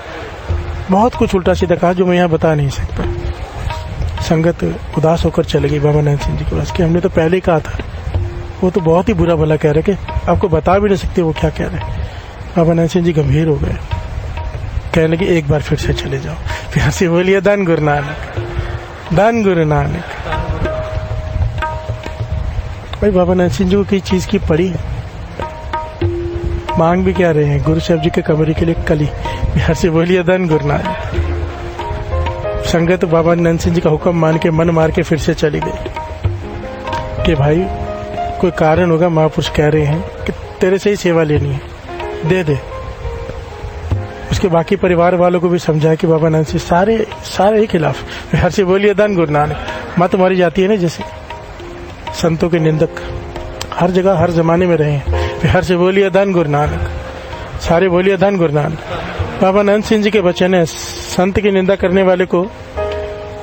बहुत कुछ उल्टा सीधा कहा जो मैं यहाँ बता नहीं सकता। संगत उदास होकर चले गई बाबा नंद सिंह जी के पास कि हमने तो पहले ही कहा था। वो तो बहुत ही बुरा भला कह रहे कि आपको बता भी नहीं सकते वो क्या कह रहे। बाबा नंद सिंह जी गंभीर हो गए, कहने लगे एक बार फिर से चले जाओ। फिर से बोलिए धन गुरु नानक, धन गुरु नानक। भाई बाबा नंद सिंह जी को किसी चीज की पड़ी, मांग भी क्या रहे हैं? गुरु साहब जी के कमरे के लिए कली। बिहार से बोलिए धन गुरु नानक। संगत बाबा नंद सिंह जी का हुक्म मान के मन मार के फिर से चली गई कि भाई कोई कारण होगा, महापुरुष कह रहे हैं कि तेरे से ही सेवा लेनी है, दे दे। उसके बाकी परिवार वालों को भी समझाया कि बाबा नंद सिंह सारे ही खिलाफ। बिहार से बोलिए धन गुरु नानक। मत मारी जाती है ना, जैसे संतों के निंदक हर जगह हर जमाने में रहे हैं। बिहार से बोलिए धन गुरु नानक। सारे बोलिए धन गुरु नानक। बाबा नंद सिंह जी के वचन है, संत की निंदा करने वाले को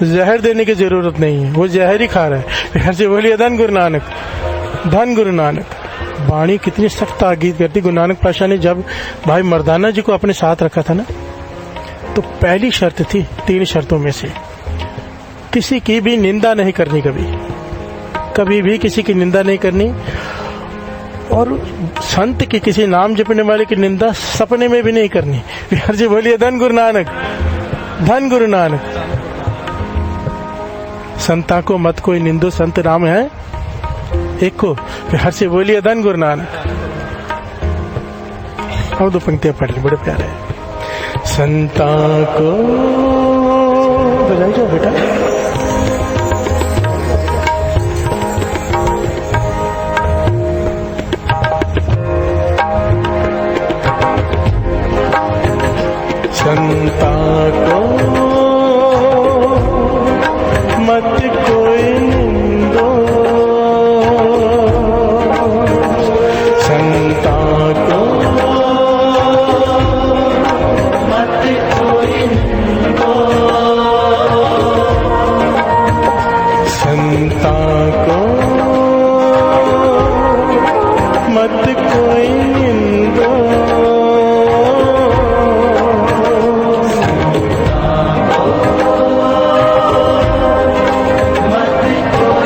जहर देने की जरूरत नहीं है, वो जहर ही खा रहा है। बिहार से बोलिए धन गुरु नानक, धन गुरु नानक। वाणी कितनी सख्त ताकीद करती। गुरु नानक पातशाह ने जब भाई मर्दाना जी को अपने साथ रखा था ना, तो पहली शर्त थी 3 शर्तों में से, किसी की भी निंदा नहीं करनी, कभी भी किसी की निंदा नहीं करनी, और संत की किसी नाम जपने वाले की निंदा सपने में भी नहीं करनी। बिहार जी बोलिए धन गुरु नानक, धन गुरु नानक। संता को मत कोई निंदो, संत राम है एक को। बिहार से बोलिए धन गुरु नानक। और 2 पंक्तियां पढ़ ली, बड़े प्यारे। संता को बजाई जाओ बेटा। संता को मत कोई निंदो, संता को मत कोई निंदो, संता को मत कोई निंदो, मत कोई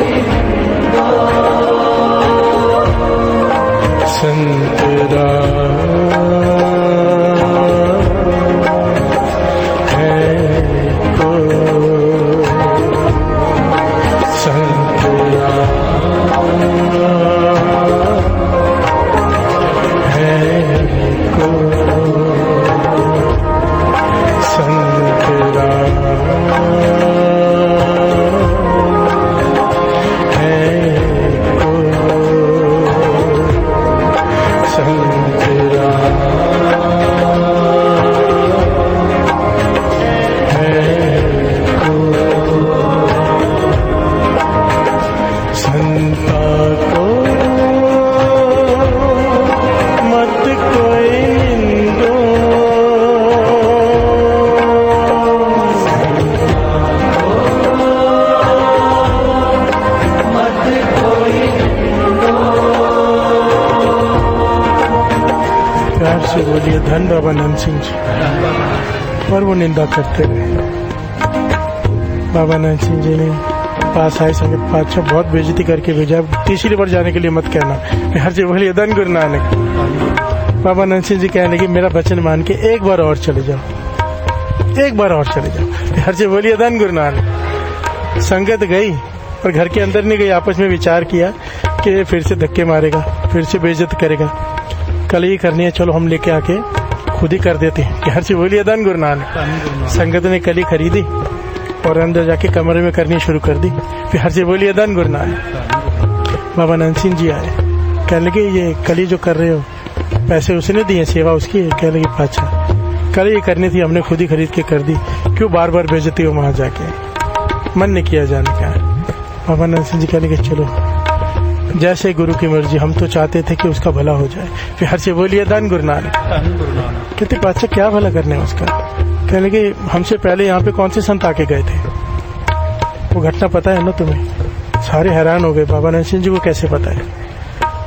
धन बाबा नंद सिंह जी, पर वो निंदा करते रहे। बाबा नंद सिंह जी ने पास आए संगत पातशाह बहुत बेइज्जती करके भेजा, तीसरी बार जाने के लिए मत कहना। हर जी बोलिए धन गुरु नानक। बाबा नंद सिंह जी कहने की मेरा वचन मान के एक बार और चले जाओ, एक बार और चले जाओ। हर जी बोलिए धन गुरु नानक। संगत गई पर घर के अंदर नहीं गई, आपस में विचार किया कि फिर से धक्के मारेगा, फिर से बेइज्जत करेगा, कल ही करनी है, चलो हम लेके आके खुद ही कर देते हैं कि हर चीज बोलिए धन गुरु नानक। संगत ने कली खरीदी और अंदर जाके कमरे में करनी शुरू कर दी, फिर हर चीज बोलिए धन गुरु नानक। बाबा नंद सिंह जी आए, कहने लगे ये कली जो कर रहे हो पैसे उसने दिए, सेवा उसकी है। कहने लगे अच्छा, कल ये करनी थी, हमने खुद ही खरीद के कर दी, क्यों बार बार बेइज्जती हो वहां जाके, मन नहीं किया जाने का। बाबा नंद सिंह जी कहने लगे चलो जैसे गुरु की मर्जी, हम तो चाहते थे कि उसका भला हो जाए। फिर हर से बोलिए धन गुरु नानक। कहते बादशाह क्या भला करने है उसका? कहने लगे हमसे पहले यहाँ पे कौन से संत आके गए थे, वो घटना पता है ना तुम्हें? सारे हैरान हो गए, बाबा नंद सिंह जी को कैसे पता है?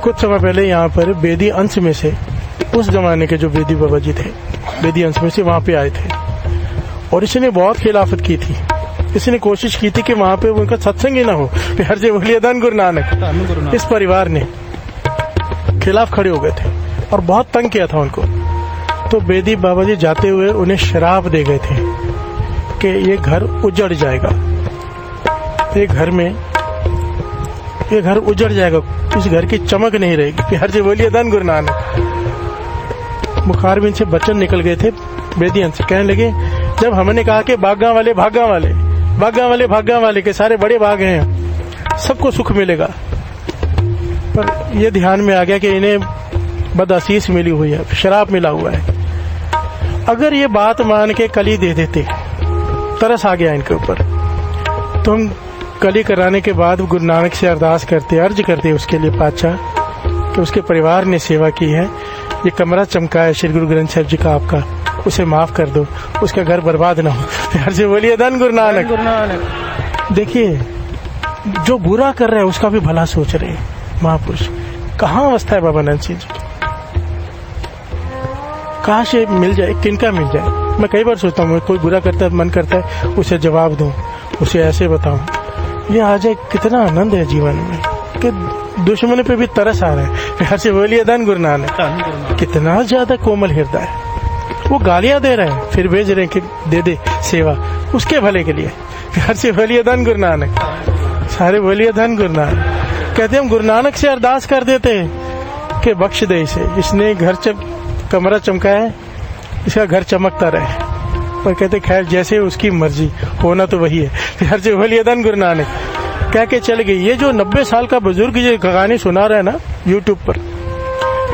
कुछ समय पहले यहाँ पर बेदी अंश में से, उस जमाने के जो बेदी बाबा जी थे, बेदी अंश में से वहां पे आए थे और इसने बहुत खिलाफत की थी। इसने कोशिश की थी कि वहां पे उनका सत्संग ही ना हो। हर जगह बोलिए धन गुरु नानक। इस परिवार ने खिलाफ खड़े हो गए थे और बहुत तंग किया था उनको। तो बेदी बाबा जी जाते हुए उन्हें शराप दे गए थे कि ये घर उजड़ जाएगा, ये घर उजड़ जाएगा, इस घर की चमक नहीं रहेगी। हर जगह बोलिए धन गुरु नानक। मुखारबिंद से वचन निकल गए थे बेदी अंश। कहने लगे जब हमने कहा कि भागा वाले भागा वाले भागा वाले भागा वाले के सारे बड़े भाग हैं, सबको सुख मिलेगा, पर यह ध्यान में आ गया कि इन्हें बदआसीस मिली हुई है, शराब मिला हुआ है। अगर ये बात मान के कली दे देते, तरस आ गया इनके ऊपर, तो हम कली कराने के बाद गुरु नानक से अरदास करते, अर्ज करते उसके लिए पातशाह कि उसके परिवार ने सेवा की है, ये कमरा चमका है श्री गुरु ग्रंथ साहिब जी का आपका, उसे माफ कर दो, उसका घर बर्बाद ना हो। हर से बोलिए धन गुरु नानक। देखिए जो बुरा कर रहा है उसका भी भला सोच रहे हैं महापुरुष। कहाँ अवस्था है बाबा नंद सिंह जी, कहाँ से मिल जाए, किनका मिल जाए। मैं कई बार सोचता हूँ कोई बुरा करता है, मन करता है उसे जवाब दूं, उसे ऐसे बताऊं, ये आ जाए कितना आनंद है जीवन में कि दुश्मन पे भी तरस आ रहा है। हर से बोलिए धन गुरु नानक। कितना ज्यादा कोमल हृदय है, वो गालियां दे रहे हैं फिर भेज रहे हैं कि दे दे सेवा उसके भले के लिए। हर से बोलिए धन गुरु नानक। सारे बोलिए धन गुरु नानक। कहते हम गुरु नानक से अरदास कर देते हैं कि बख्श दे इसे, इसने घर कमरा चमकाया है, इसका घर चमकता रहे। पर कहते खैर जैसे उसकी मर्जी, होना तो वही है। हर से बोलिए धन गुरु नानक। कह के चल गई। ये जो 90 साल का बुजुर्ग ये कहानी सुना रहा है ना यूट्यूब पर,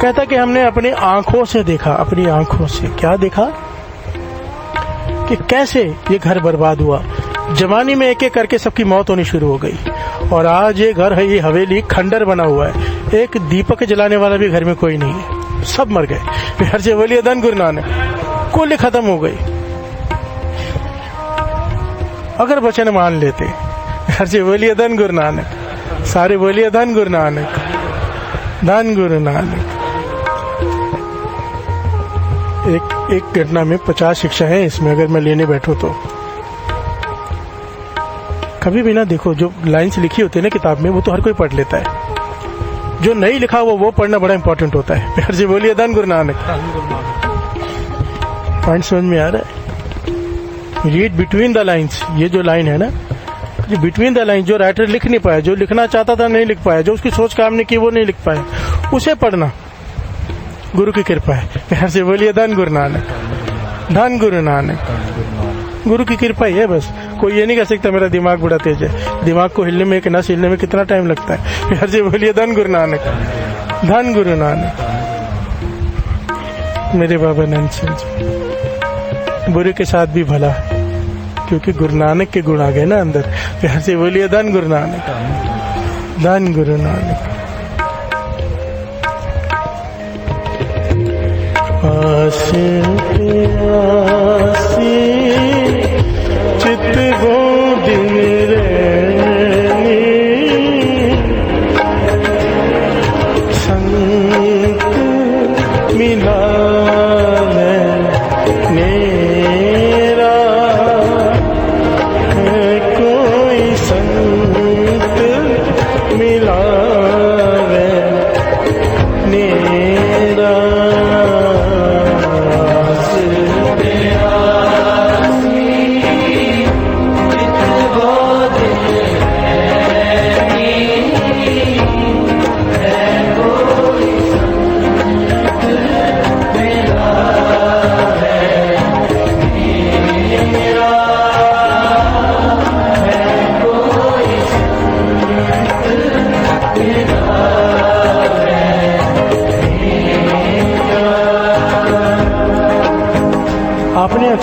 कहता कि हमने अपनी आंखों से देखा, अपनी आंखों से क्या देखा कि कैसे ये घर बर्बाद हुआ। जवानी में एक एक करके सबकी मौत होनी शुरू हो गई और आज ये घर है, ये हवेली खंडर बना हुआ है, एक दीपक जलाने वाला भी घर में कोई नहीं है, सब मर गए। हर से बोलिए धन गुरु नानक। कुल खत्म हो गई। अगर वचन मान लेते, हर से बोलिए धन गुरु नानक। सारे बोलिए धन गुरु नानक, धन गुरु नानक। एक घटना में 50 शिक्षा है इसमें, अगर मैं लेने बैठूं तो कभी भी ना देखो, जो लाइन्स लिखी होती है ना किताब में वो तो हर कोई पढ़ लेता है, जो नहीं लिखा वो पढ़ना बड़ा इंपॉर्टेंट होता है। फिर से बोलिए धन गुरु नानक। पॉइंट समझ में आ रहा है? Read between the lines. ये जो लाइन है ना, जो बिटवीन द लाइन, जो राइटर लिख नहीं पाया, जो लिखना चाहता था नहीं लिख पाया, जो उसकी सोच काम ने की वो नहीं लिख पाया, उसे पढ़ना गुरु की कृपा है। फिर से बोलिए धन गुरु नानक, धन गुरु नानक। गुरु की कृपा ही है बस। कोई ये नहीं कह सकता मेरा दिमाग बड़ा तेज है। दिमाग को हिलने में, एक नस हिलने में कितना टाइम लगता है। फिर से बोलिए धन गुरु नानक, धन गुरु नानक। मेरे बाबा नंद सिंह जी, बुरे के साथ भी भला, क्योंकि गुरु नानक के गुण आ गए ना अंदर। फिर से बोलिए धन गुरु नानक, धन गुरु नानक। आसे आसी चित गोदिन रैनी, संत मिला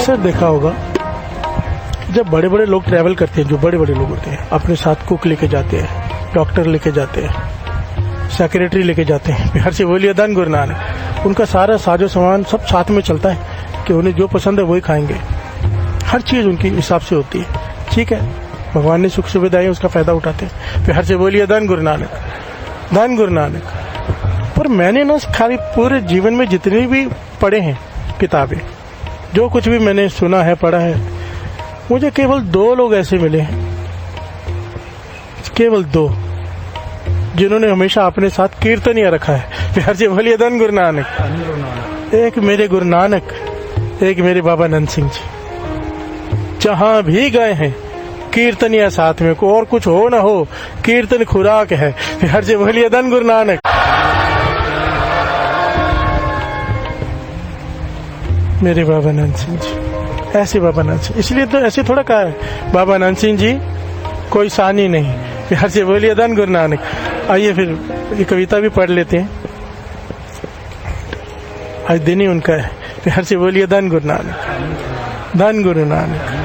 अक्सर देखा होगा जब बड़े बड़े लोग ट्रैवल करते हैं, जो बड़े बड़े लोग होते हैं, अपने साथ कुक लेके जाते हैं, डॉक्टर लेके जाते हैं, सेक्रेटरी लेके जाते हैं, बिहार से बोलिए धन गुरु नानक, उनका सारा साजो सामान सब साथ में चलता है कि उन्हें जो पसंद है वही खाएंगे, हर चीज उनके हिसाब से होती है। ठीक है, भगवान ने सुख सुविधाएं उसका फायदा उठाते हैं। बिहार से बोलिए धन गुरु नानक, धन गुरु नानक। पर मैंने ना खाली पूरे जीवन में जितनी भी पढ़े हैं किताबें, जो कुछ भी मैंने सुना है, पढ़ा है, मुझे केवल 2 लोग ऐसे मिले हैं, केवल 2, जिन्होंने हमेशा अपने साथ कीर्तनिया रखा है। बिहार से बोलिए धन गुरु नानक। एक मेरे गुरु नानक, एक मेरे बाबा नंद सिंह जी। जहां भी गए हैं कीर्तनिया साथ में, को और कुछ हो ना हो, कीर्तन खुराक है। बिहार से बोलिए धन गुरु नानक। मेरे बाबा नंद सिंह जी, ऐसे बाबा नंद सिंह, इसलिए तो ऐसे थोड़ा कहा है बाबा नंद सिंह जी कोई सानी नहीं। बिहार से बोलिए धन गुरु नानक। आइए फिर ये कविता भी पढ़ लेते हैं, आज दिन ही उनका है। बिहार से बोलिए धन गुरु नानक, धन गुरु नानक।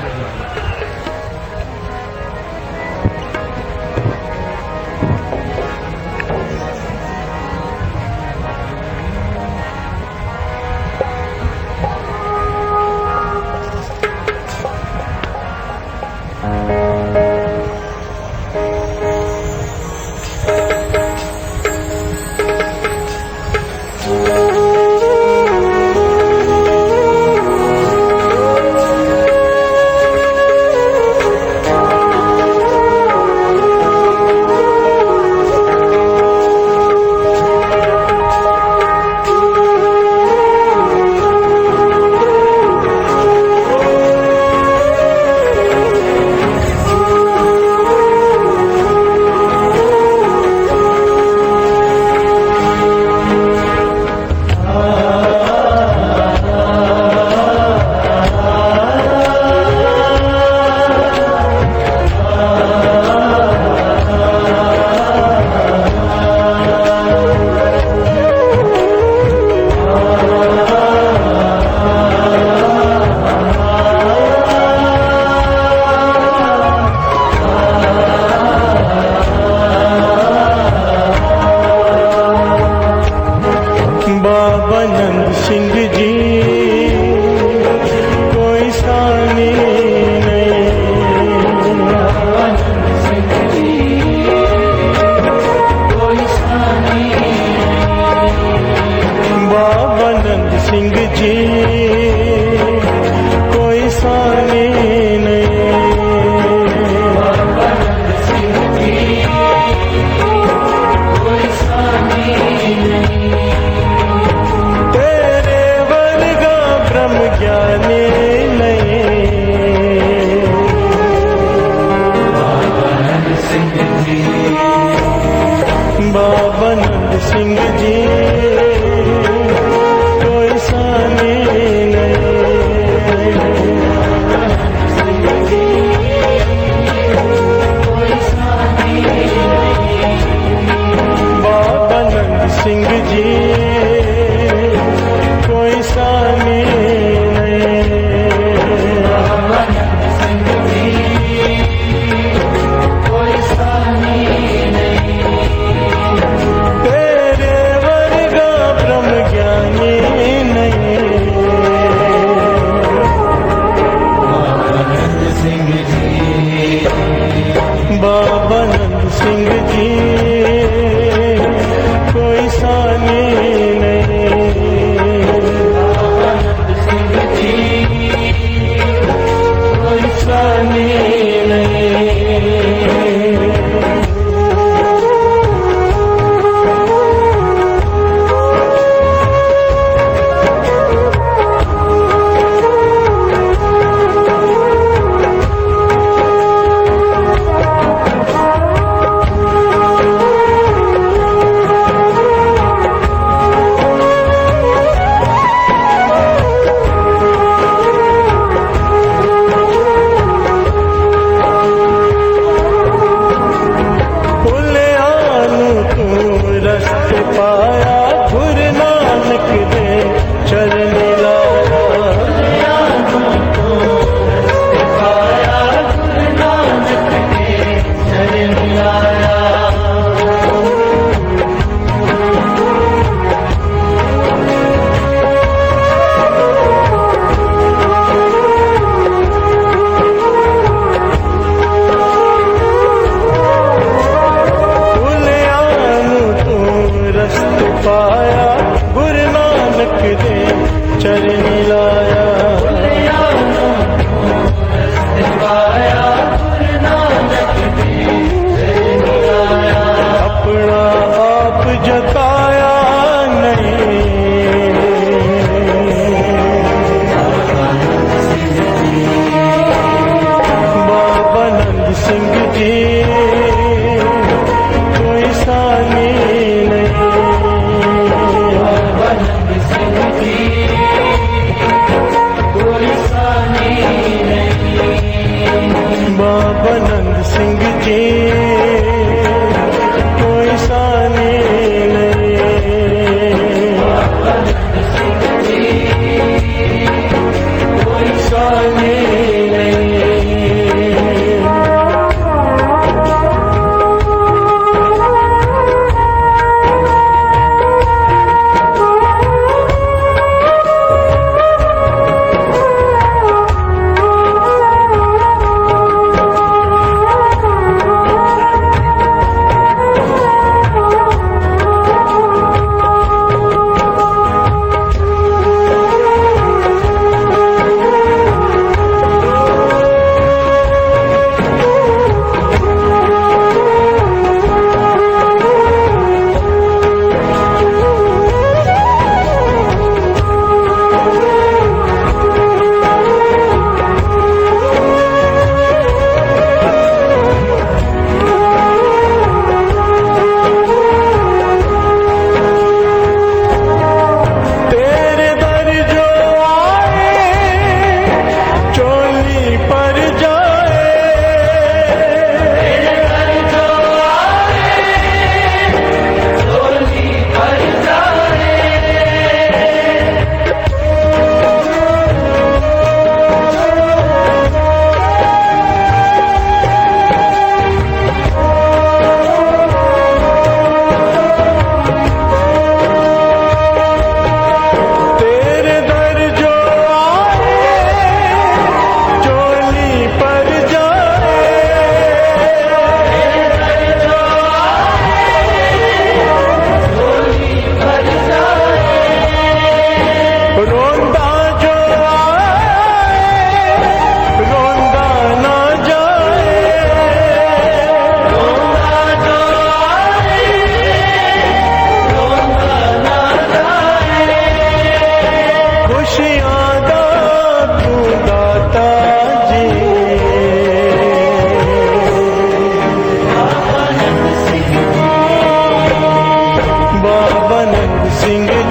तेरे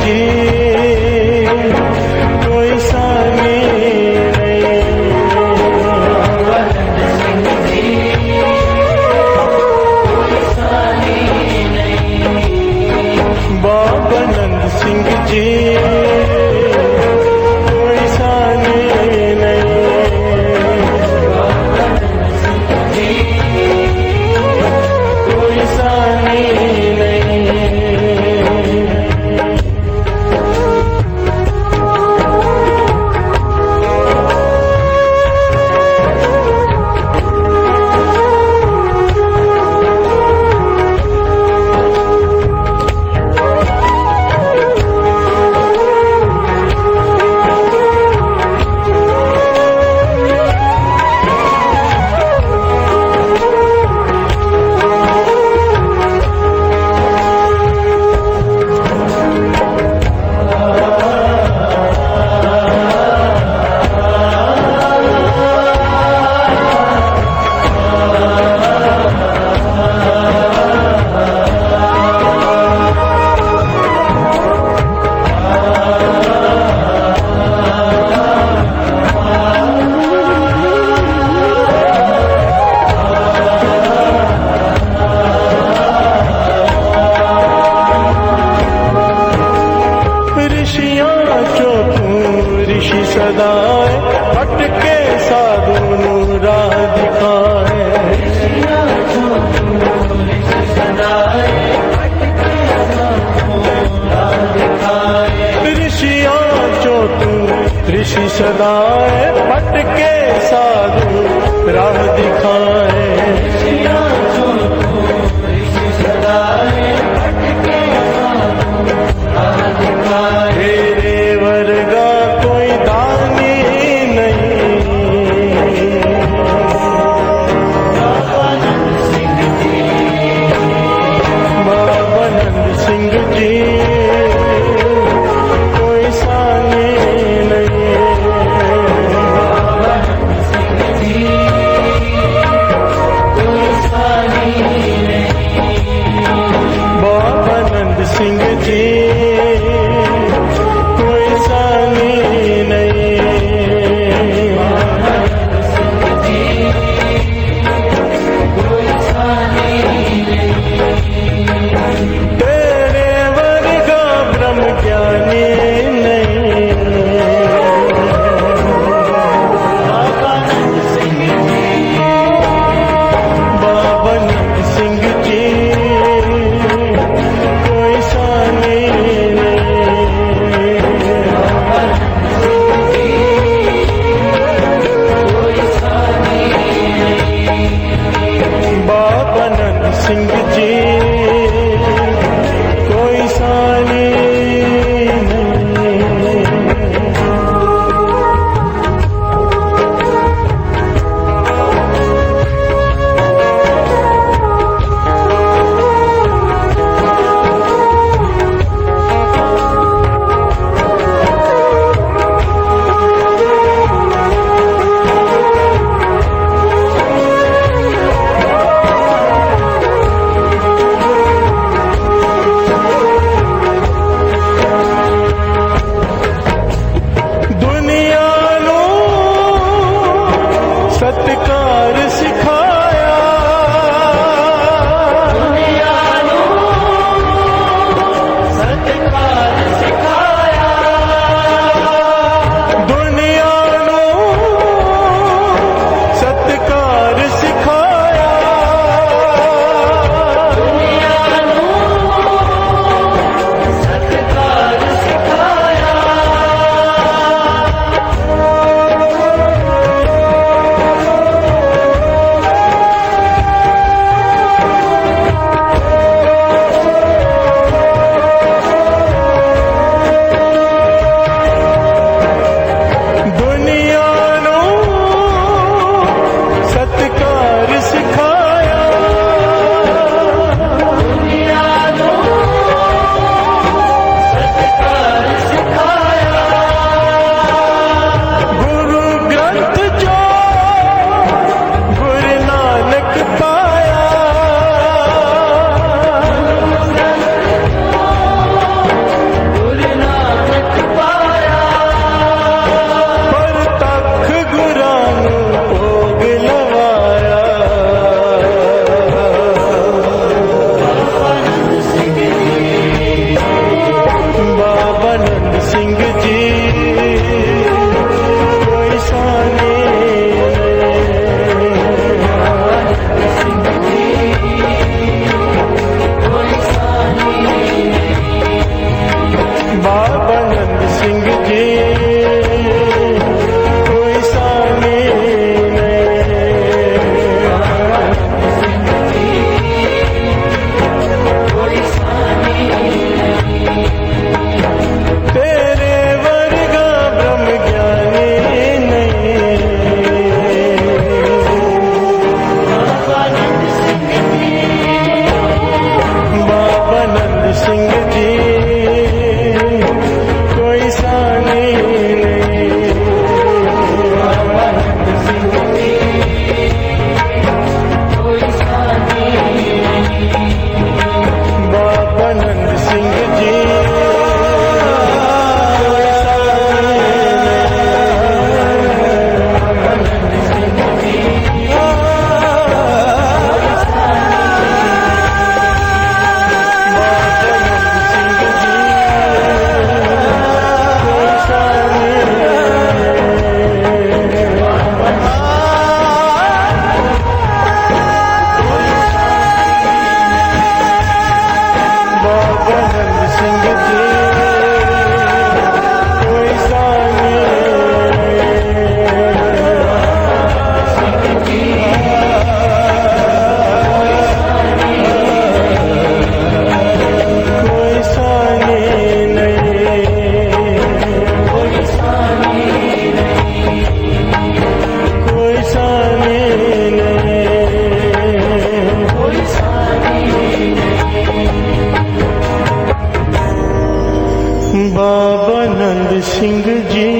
जी कोई सानी बाबा नंद सिंह जी कोई सानी नहीं कोई सानी नहीं ऋषि सदाए भटके साधु नु राह दिखाए ऋषियाँ जो तू ऋषि सदाए भटके साधु राह दिखाए तेरे वर्गा कोई दानी नहीं बाबा नंद सिंह जी कोई सानी नहीं बाबा नंद सिंह जी कोई सानी नहीं तेरे वर्गा सिंह जी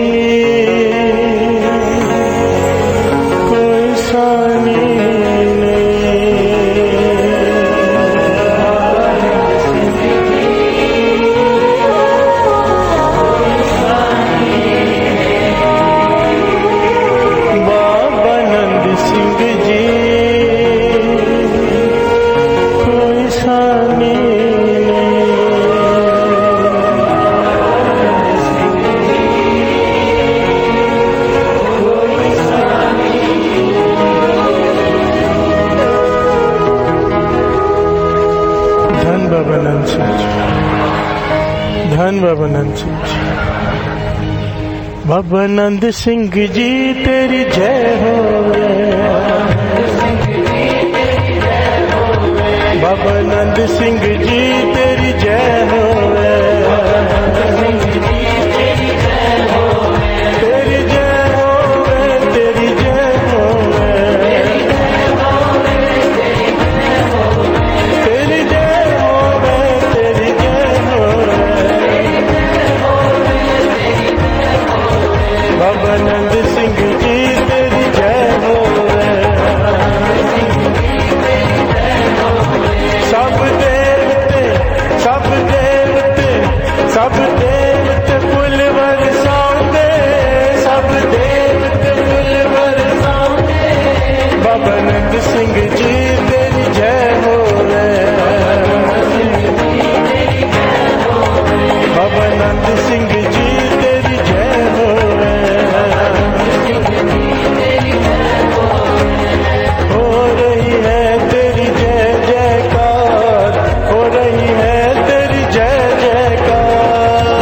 कोई सानी धन बाबा नंद सिंह जी। बाबा नंद सिंह जी तेरी जय हो, बाबा नंद सिंह जी तेरी जय हो, तेरी जय हो, तेरी जय हो, तेरी जय हो, तेरी जय हो। बाबा नंद सिंह जी तेरी जय हो, सब देवते सब देवते सब देवते फूल बरसाते, सब देवते फूल बरसाते। बाबा नंद सिंह जी तेरी जय हो, बाबा नंद सिंह जी तेरी जय हो। हो रही है तेरी जय जयकार, हो रही है तेरी जय जयकार,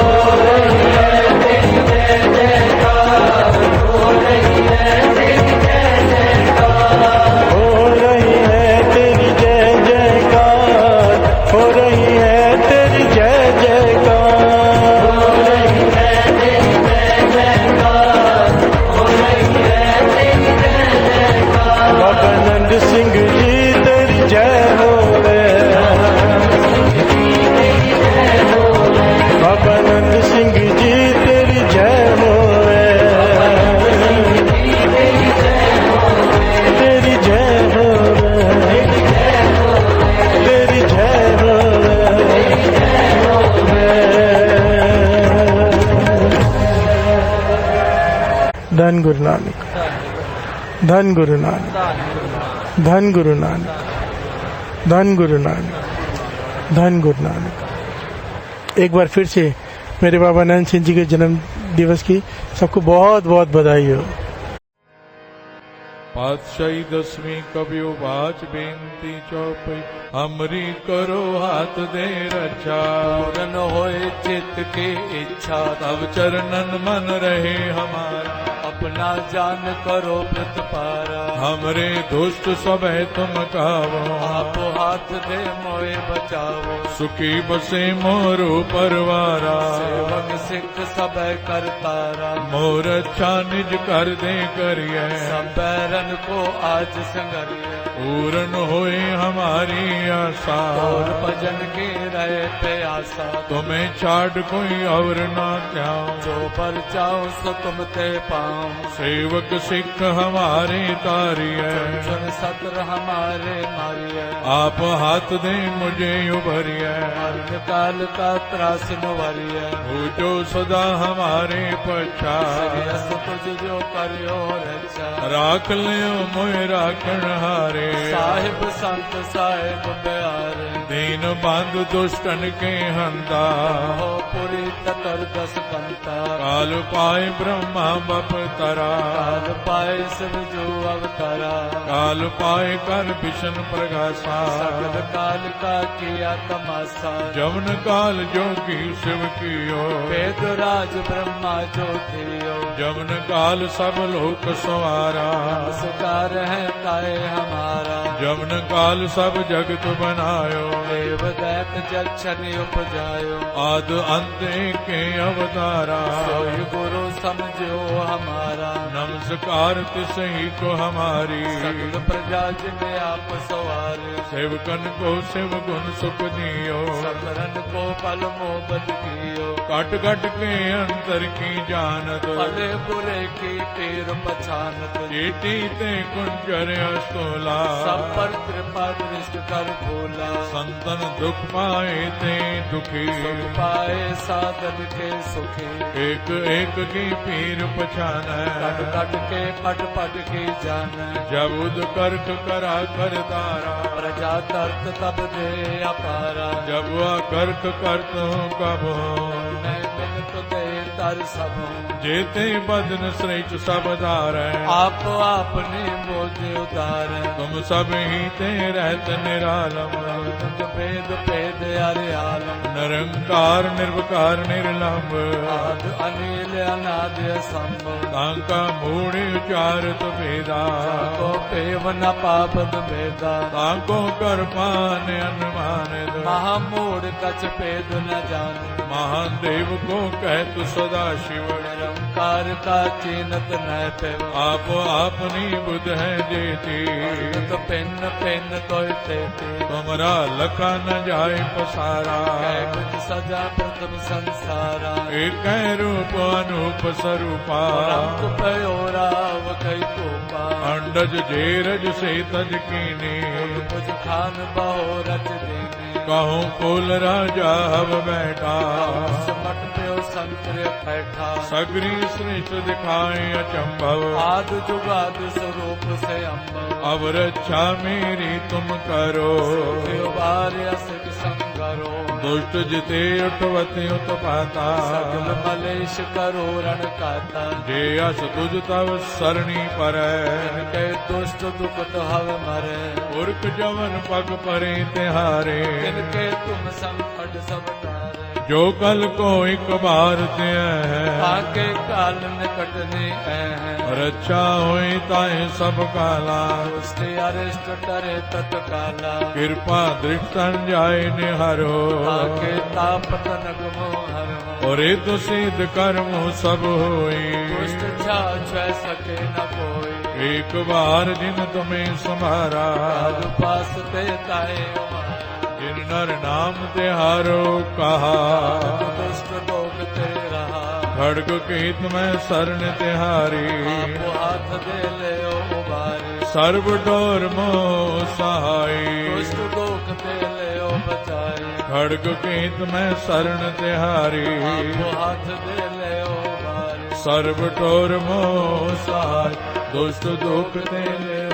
हो रही है तेरी जय जयकार, हो रही है तेरी जय जयकार, हो रही है तेरी जय जयकार, हो रही है तेरी जय जयकार, हो रही है तेरी जय जयकार। बाबा नंद सिंह जी तेरी जय हो, बाबा नंद सिंह जी तेरी जय हो, तेरी जय हो, तेरी जय हो। धन गुरु नानक, धन गुरु नानक, धन गुरु नानक, धन गुरु नानक, धन गुरु नानक। एक बार फिर से मेरे बाबा नंद सिंह जी के जन्म दिवस की सबको बहुत बहुत बधाई हो। पातशाही दसवीं कबियो बाच बेनती चौपई, हमरी करो हाथ दे रक्षा। पूरन होए चित्त के इच्छा, तब चरणन मन रहे हमारा। अपना जान करो प्रतिपारा, हमरे दुष्ट सब तुम कावो। आप हाथ दे मोए बचावो, सुखी बसे मोरो परवारा। सेवक सिख सब करतारा, मोर अच्छा निज कर दे करिए। सब बैरन को आज संगरिए, पूर्ण होए हमारी आशा। और भजन के रहे प्यासा, तुम्हें छाड़ कोई और ना त्याओ। जो पर चाहो सो तुम ते पाओ। सेवक सिख हमारे तारिए, सुन सत्र हमारे मारिए। आप हाथ दे मुझे उभरिए, मरण काल का त्रास नुवरिए। हो जो सदा हमारे पछा, तुझ जो करियो रक्षा। राख लियो मोए राखण हारे, साहिब संत साहिब प्यारे। दीन बंधु दुष्टन के हंता, हो पुरी ततर दस कंता। काल पाए ब्रह्मा बप तरा, काल पाए शिव जो अवतारा। काल पाए कर विष्णु प्रकाशा, सकल काल का किया तमाशा। जमन काल जोगी शिव कियो, वेद राज ब्रह्मा जो थियो। जमन काल सब लोक सवारा, नमस्कार है ताए हमारा। जमन काल सब जगत बनायो, देव दैत जक्षण उपजायो आद अंत के अवतारा सोई गुरु समझो हमारा नमस्कार तिसही को हमारी सगल प्रजा जिन आप सवार सेवकन को शिव गुण सुख दियो सकरन को पल मोहब्बत कियो कट कट के अंतर की जानत भले बुरे की पीर पछानत चेटी ते कुंजर अस्तोला सब पर कृपा दृष्ट कर भोला संतन दुख पाए ते दुखी सुख पाए साधन के सुखी एक एक की पीर पछान कट कट के पट पट की जान जब उद कर्क करा कर तारा प्रजा तरत तब दे अपारा जब वह कर्क करत हूँ कब मैं मिलत दे तर सब जेते बदन श्रेष्ठ सब धार आप आपने मोजे उदार तुम सब ही ते रहत निरालम भेद भेद अरे आलम निरंकार निर्विकार निर्लंब आद अनिल अनाद संभव तांका मूढ़ उचारत भेदा को पेव न पापद भेदा तांको कर पान अनुमान महामूढ़ कछ भेद न जान महादेव को कहतु सदा शिव निरंकार का चीनत न पेव आप अपनी बुध है जेती तो पिन पिन तो तेती तुमरा लखा न जाए पसारा कुछ सजा प्रथम संसारा एक रूप अनूप स्वरूपा रंग पयोराव कई कोपा अंडज जेरज से तज कीनी कुछ खान बहो रच देने कहूँ कुल राजा हव बैठा समट प्यो संकर बैठा सगरी श्रेष्ठ दिखाए अचंभव आद जुगाद स्वरूप से अम्बव अब रक्षा मेरी तुम करो सिख संगरो दुष्ट जिते उठवते उत्पाता सगल मलेश करो रण काता जे अस तुझ तव सरणी पर के दुष्ट दुखत हव मरे पुरख जवन पग परे तिहारे जिनके तुम संकट सब तारे जो कल को एक बार ते आगे काल निकटने रक्षा होई ताए सब काला उसके अरिष्ट टरे तत्काला कृपा दृष्टन जाए निहारो आगे तापत नगमो हरो और तो सिद्ध कर्म सब होई दुष्ट छा छह सके न कोई एक बार जिन तुम्हें संभारा काल पास ते ताए जिन नर नाम तिहारो कहा दुष्ट लोग ते रहा खड़ग कीत में शरण तिहारी आपो हाथ दे ले उबारी सर्व डोर मोह सहाई दुष्ट लोग ते ले बचाई खड़ग कीत में शरण तिहारी आपो हाथ दे ले उबारी सर्व डोर मोह सहाय दुष्ट दुख ते ले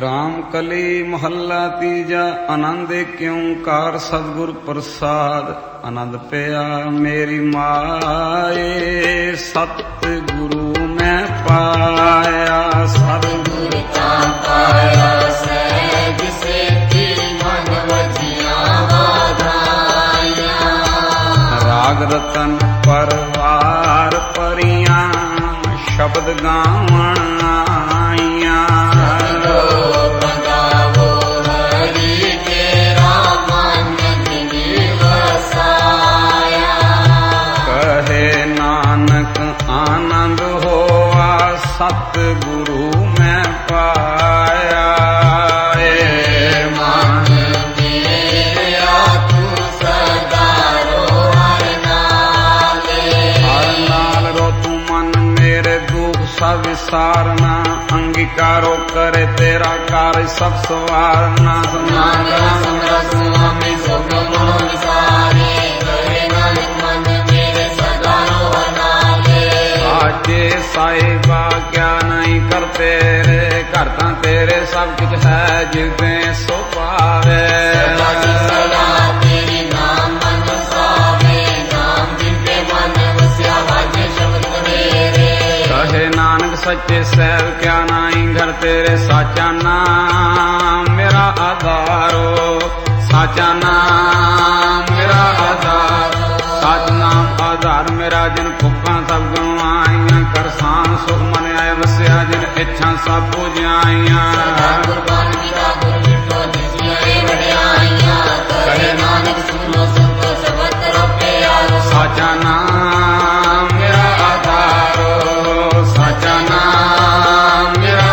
राम कली महल्ला तीजा आनंद क्योंकार सतगुर प्रसाद आनंद पया मेरी माए सतगुरु मैं पाया सतगुरु का पाया सहज से मन वजिया वाधाया राग रतन परवार परिया शब्द गावण आइया आनंद होवा सतगुरु मैं पाया मन मेरा तू सदा रो हर नाल रो तू मन मेरे दुख सब विसारना अंगीकारो करे तेरा कार्य सब सवारना स्वामी साहिबा क्या नहीं करते रे करता तेरे सब कुछ है जिसे सो पावे तेरी नाम मन सावे नाम जिनके मन वस्या बाजे शब्द मेरे कहे नानक सच्चे सैव क्या नहीं घर तेरे साचा नाम मेरा आधारो साचा नाम मेरा आधार साच नाम आधार मेरा जिन भुखा सब गवाइया कर शान सुख मन आय वस्या जिन मेछां सब पूजाइयां कुर्बान पिता गुरु मिठो दिसियां रे वड्याइयां कहे नानक सुनो संतो सबत रोपे आरो साचा नाम मेरा आधारो साचा नाम मेरा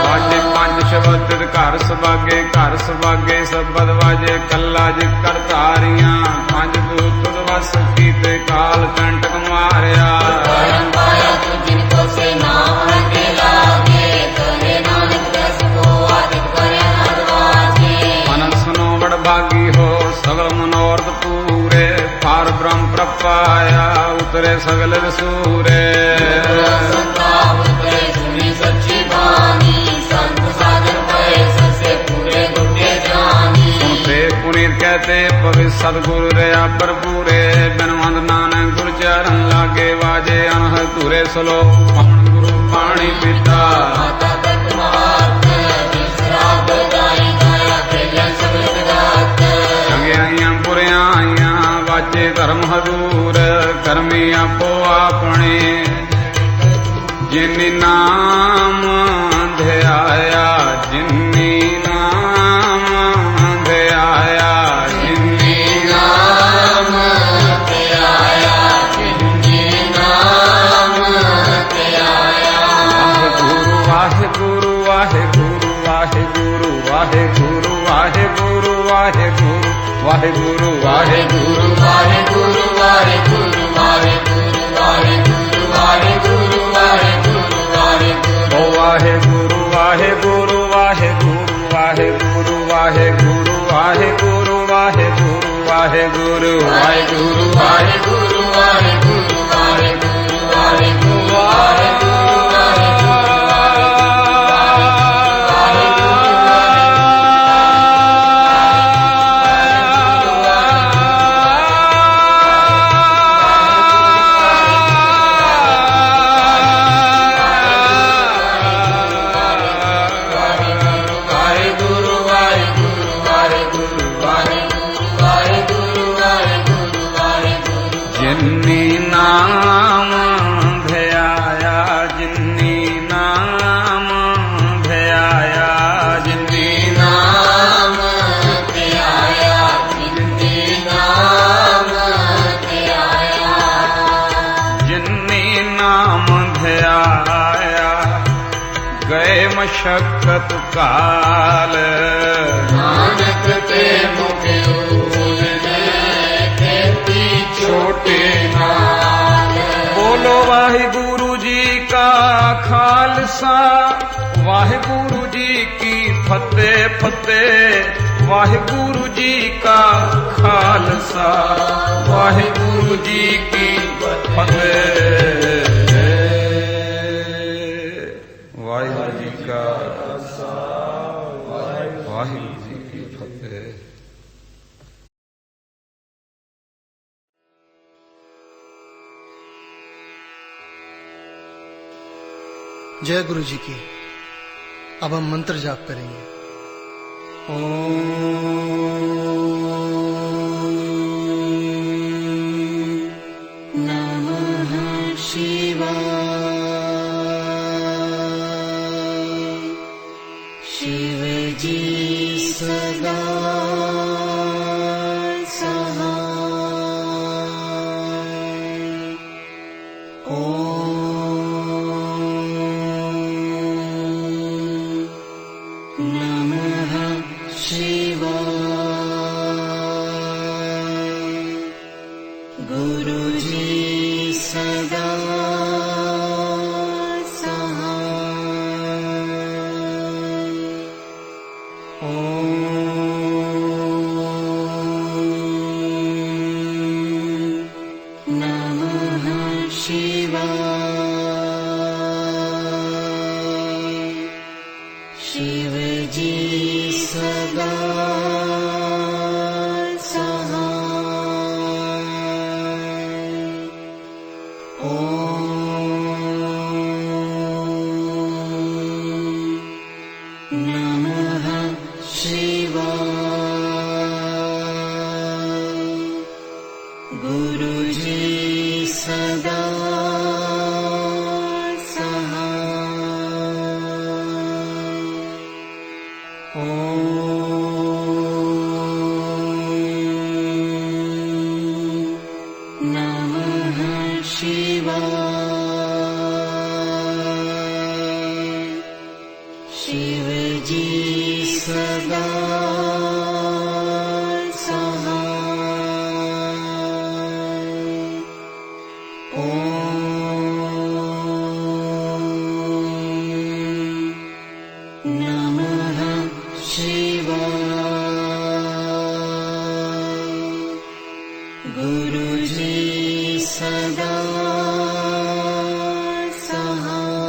वाजे पंज शबद घर सबागे सबद वाजे कल्ला जित कर तारियां पंज दूत वस कीते काल कंटक मारिया परम पाया तू जिनको से नाम रखे लागे कहे नानक दस को आदित करे हरवाजे मन सुनो बड़ भागी हो सगल मनोरथ पूरे पार ब्रह्म प्रपाया उतरे सगल सूरे उतरे सुनी सच्ची बानी संत साधन पाए सबसे पूरे गुटे जानी सुनते पुनीत कहते पवित्र सदगुरु रया भरपूरे बिन वंद नानक गुरु चरण लागे वाजे अनहद तुरे सलो पवन गुरु पानी पिता माता तक महात जिसराब गाई गाया खेलिया सब जगात चंगियाइयां बुरियाइयां वाजे धर्म हजूर करमी आपो अपने जिन्नी नाम ध्याया जिन्नी नाम ध्याया जिन्नी नाम ते आया जिन्नी नाम ते आया वाहेगुरु वाहेगुरु वाहेगुरु वाहेगुरु वाहेगुरु वाहेगुरु वाहेगुरु वाहेगुरु वाहेगुरु वाहेगुरु वाहेगुरु वाहेगुरु वाहेगुरु वाहेगुरु वाहेगुरु ओ वाहेगुरु वाहेगुरु वाहेगुरु वाहेगुरु वाहेगुरु वाहेगुरु वाहेगुरु वाहेगुरु वाहेगुरु वाहेगुरु वाहेगुरु वाहेगुरु वाहेगुरु जिन्नी नाम ध्याया जिन्नी नाम ध्याया जिन्नी नाम ते आया जिन्नी नाम ते आया जिन्नी नाम ध्याया गए मशक्कत काल नानक ते मुखे छोटे नाल बोलो वाहिगुरु जी का खालसा वाहिगुरु जी की फतेह फतेह वाहिगुरु जी का खालसा वाहिगुरु जी की फतेह वाहिगुरु जी का वाहिगुरु जी की फतेह। जय गुरु जी की। अब हम मंत्र जाप करेंगे। नमः शिवाय शिव जी सदा सदा सहाय। नमः शिवाय। शिव जी सदा शिव जी सदा सहाय।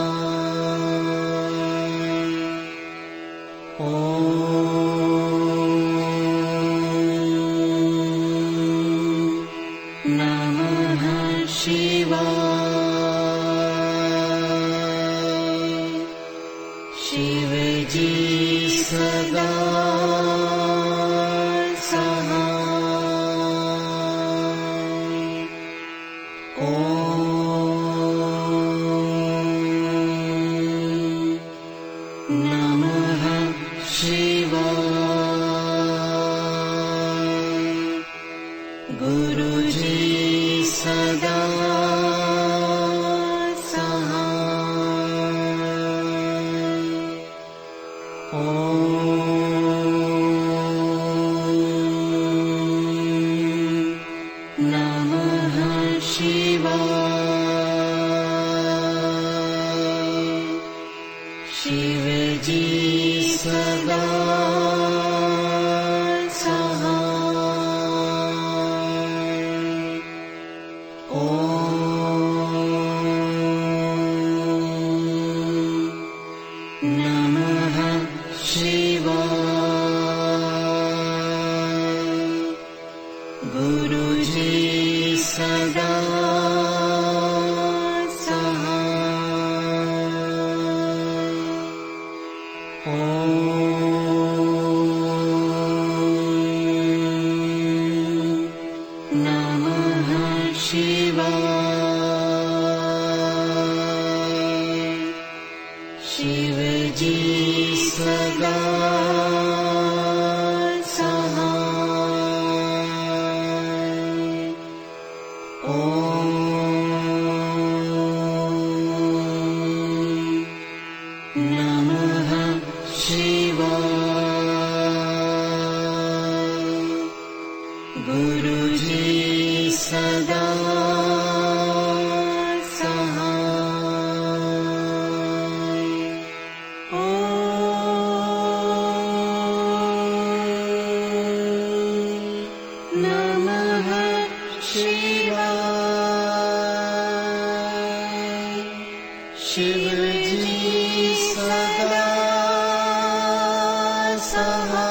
नमः शिवाय। गुरुजी सदा नमः शिवाय। शिव जी सदा सहाय। नमः शिवाय। गुरुजी सदा नमः शिवाय। शिव जी सदा नमः शिवाय। गुरुजी सदा सहाय। नमः शिवाय। शिव जी सदा सहाय।